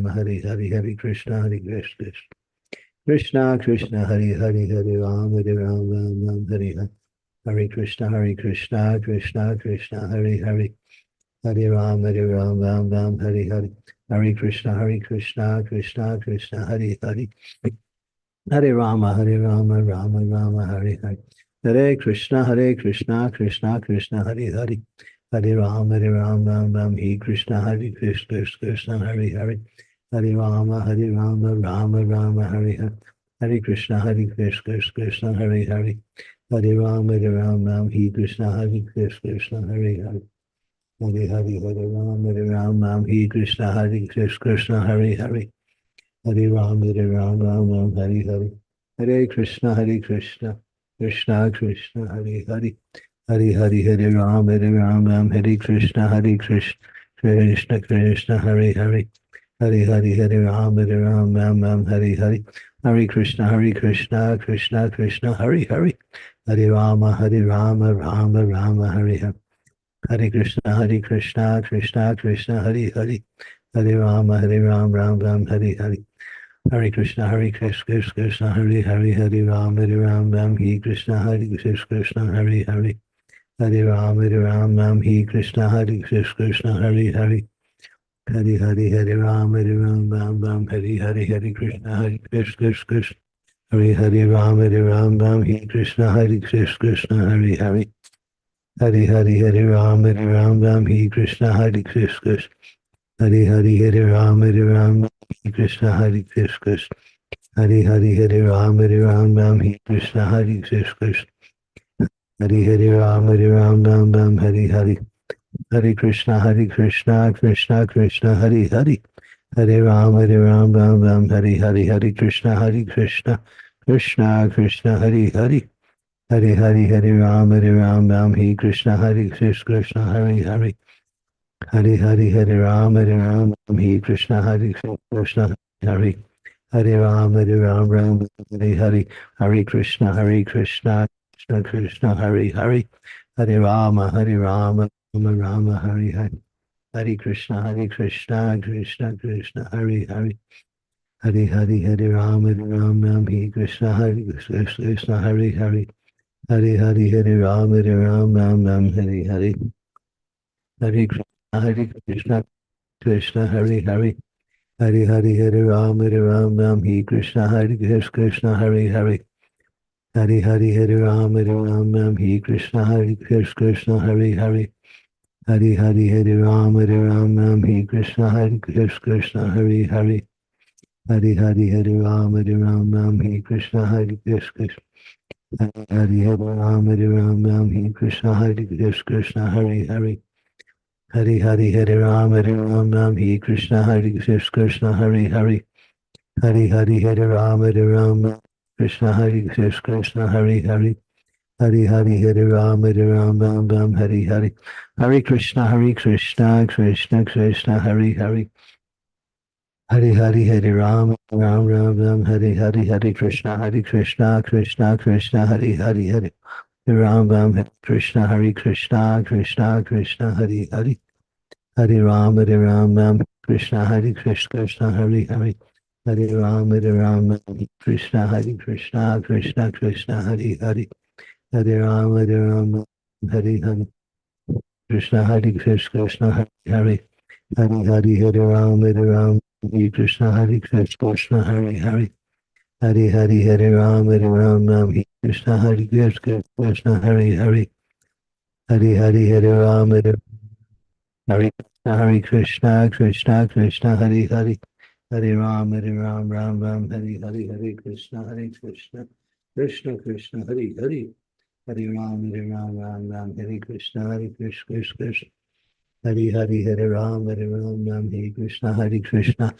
D: Hare Hare Krishna Krishna Hare Hare Hare Rama Ram Hare Hare Hare Krishna Krishna Hare Hare Hare Rama Rama Hare Hare Hare Krishna Krishna Hare Hare Hare Rama Ram Hare Krishna Krishna Hare Hare Hare Rama Rama Hare Hare Hare Krishna Krishna Hare Hare Hare Rama Ram Hare Krishna Krishna Hare Hare Hare Rama Hare Krishna Krishna Hare Hare Hare Rama Hare Hare Hare Krishna Krishna Krishna Hare Hare Hare Rama Hare Krishna Krishna Krishna Hare Hare Hare Rama Hare Hare Hare Krishna Krishna Hare Hare Hare Rama Rama Hare Hare Hare Krishna Krishna Hare Hare Hare Rama Ram Hare Hare Hare Krishna Krishna Hare Hare Hare Ram Hare Krishna Krishna Hare Hare Hare Ram Hare Krishna Krishna Hare Hare Hare Ram Hare Hare Krishna Krishna Hare Ram Hare Krishna Krishna Hare Hare Hare Ram Hare Krishna Krishna Hare Ram Hare Krishna Krishna Hare Ram Hare Krishna Krishna Hare Ram Hare Hare Hare Krishna Krishna Hare Hare Hare Ram Hare Hare Hare Krishna Krishna Krishna Hare Hare Hare Ram Hare Krishna Krishna Hare Hare Hare Ram Hare Krishna Krishna Hare Hare Ram Hare Hare Hare Krishna Krishna Krishna Hare Hare, Hare Rama Rama Rama Hare Hare, Hare Krishna Krishna Krishna Hare Hare, Hare Hare Rama Hare Krishna Krishna Hare Hare, Hare Hare Rama Hare Hare, Hare Krishna Krishna Hare Hare, Hare Hare Rama Hare Krishna Krishna Hare Hare, Hare Hare Rama Hare Krishna Krishna Hare Hare, Hare Hare Rama Hare Krishna Krishna Hare Hare, Hare Hare Rama Hare Krishna Krishna, Hare Hare Rama Hare Krishna Krishna Hare Hare, Hare Hare Rama Hare Krishna Krishna Hare Hare, Hare Hare Rama Krishna Krishna Hare Hare, Hare Hare Rama Hare Hare, Hare Krishna Krishna Krishna Hare Hare, Hare Hare Rama Hare Hare, Hare Krishna Krishna Krishna Hare Hare, Hare Ram Hare Krishna Krishna Krishna Hare Hare, Hare Ram Krishna Krishna Hare Hare, Hare Ram Krishna Krishna Hare Hare, Hare Ram Hare Hare, Krishna Krishna Hare Hare, Hare Hare Ram Hare Krishna Krishna Hare Hare, Hare Hare Ram Hare Krishna Krishna Hare Hare, Hare Hare Ram Hare Krishna Krishna Hare Hare, Hare Ram Ram Hare Hare Krishna Krishna Krishna Hare Hare, Hare Ram Hare Krishna Krishna Hare Hare Ram Hare Krishna Krishna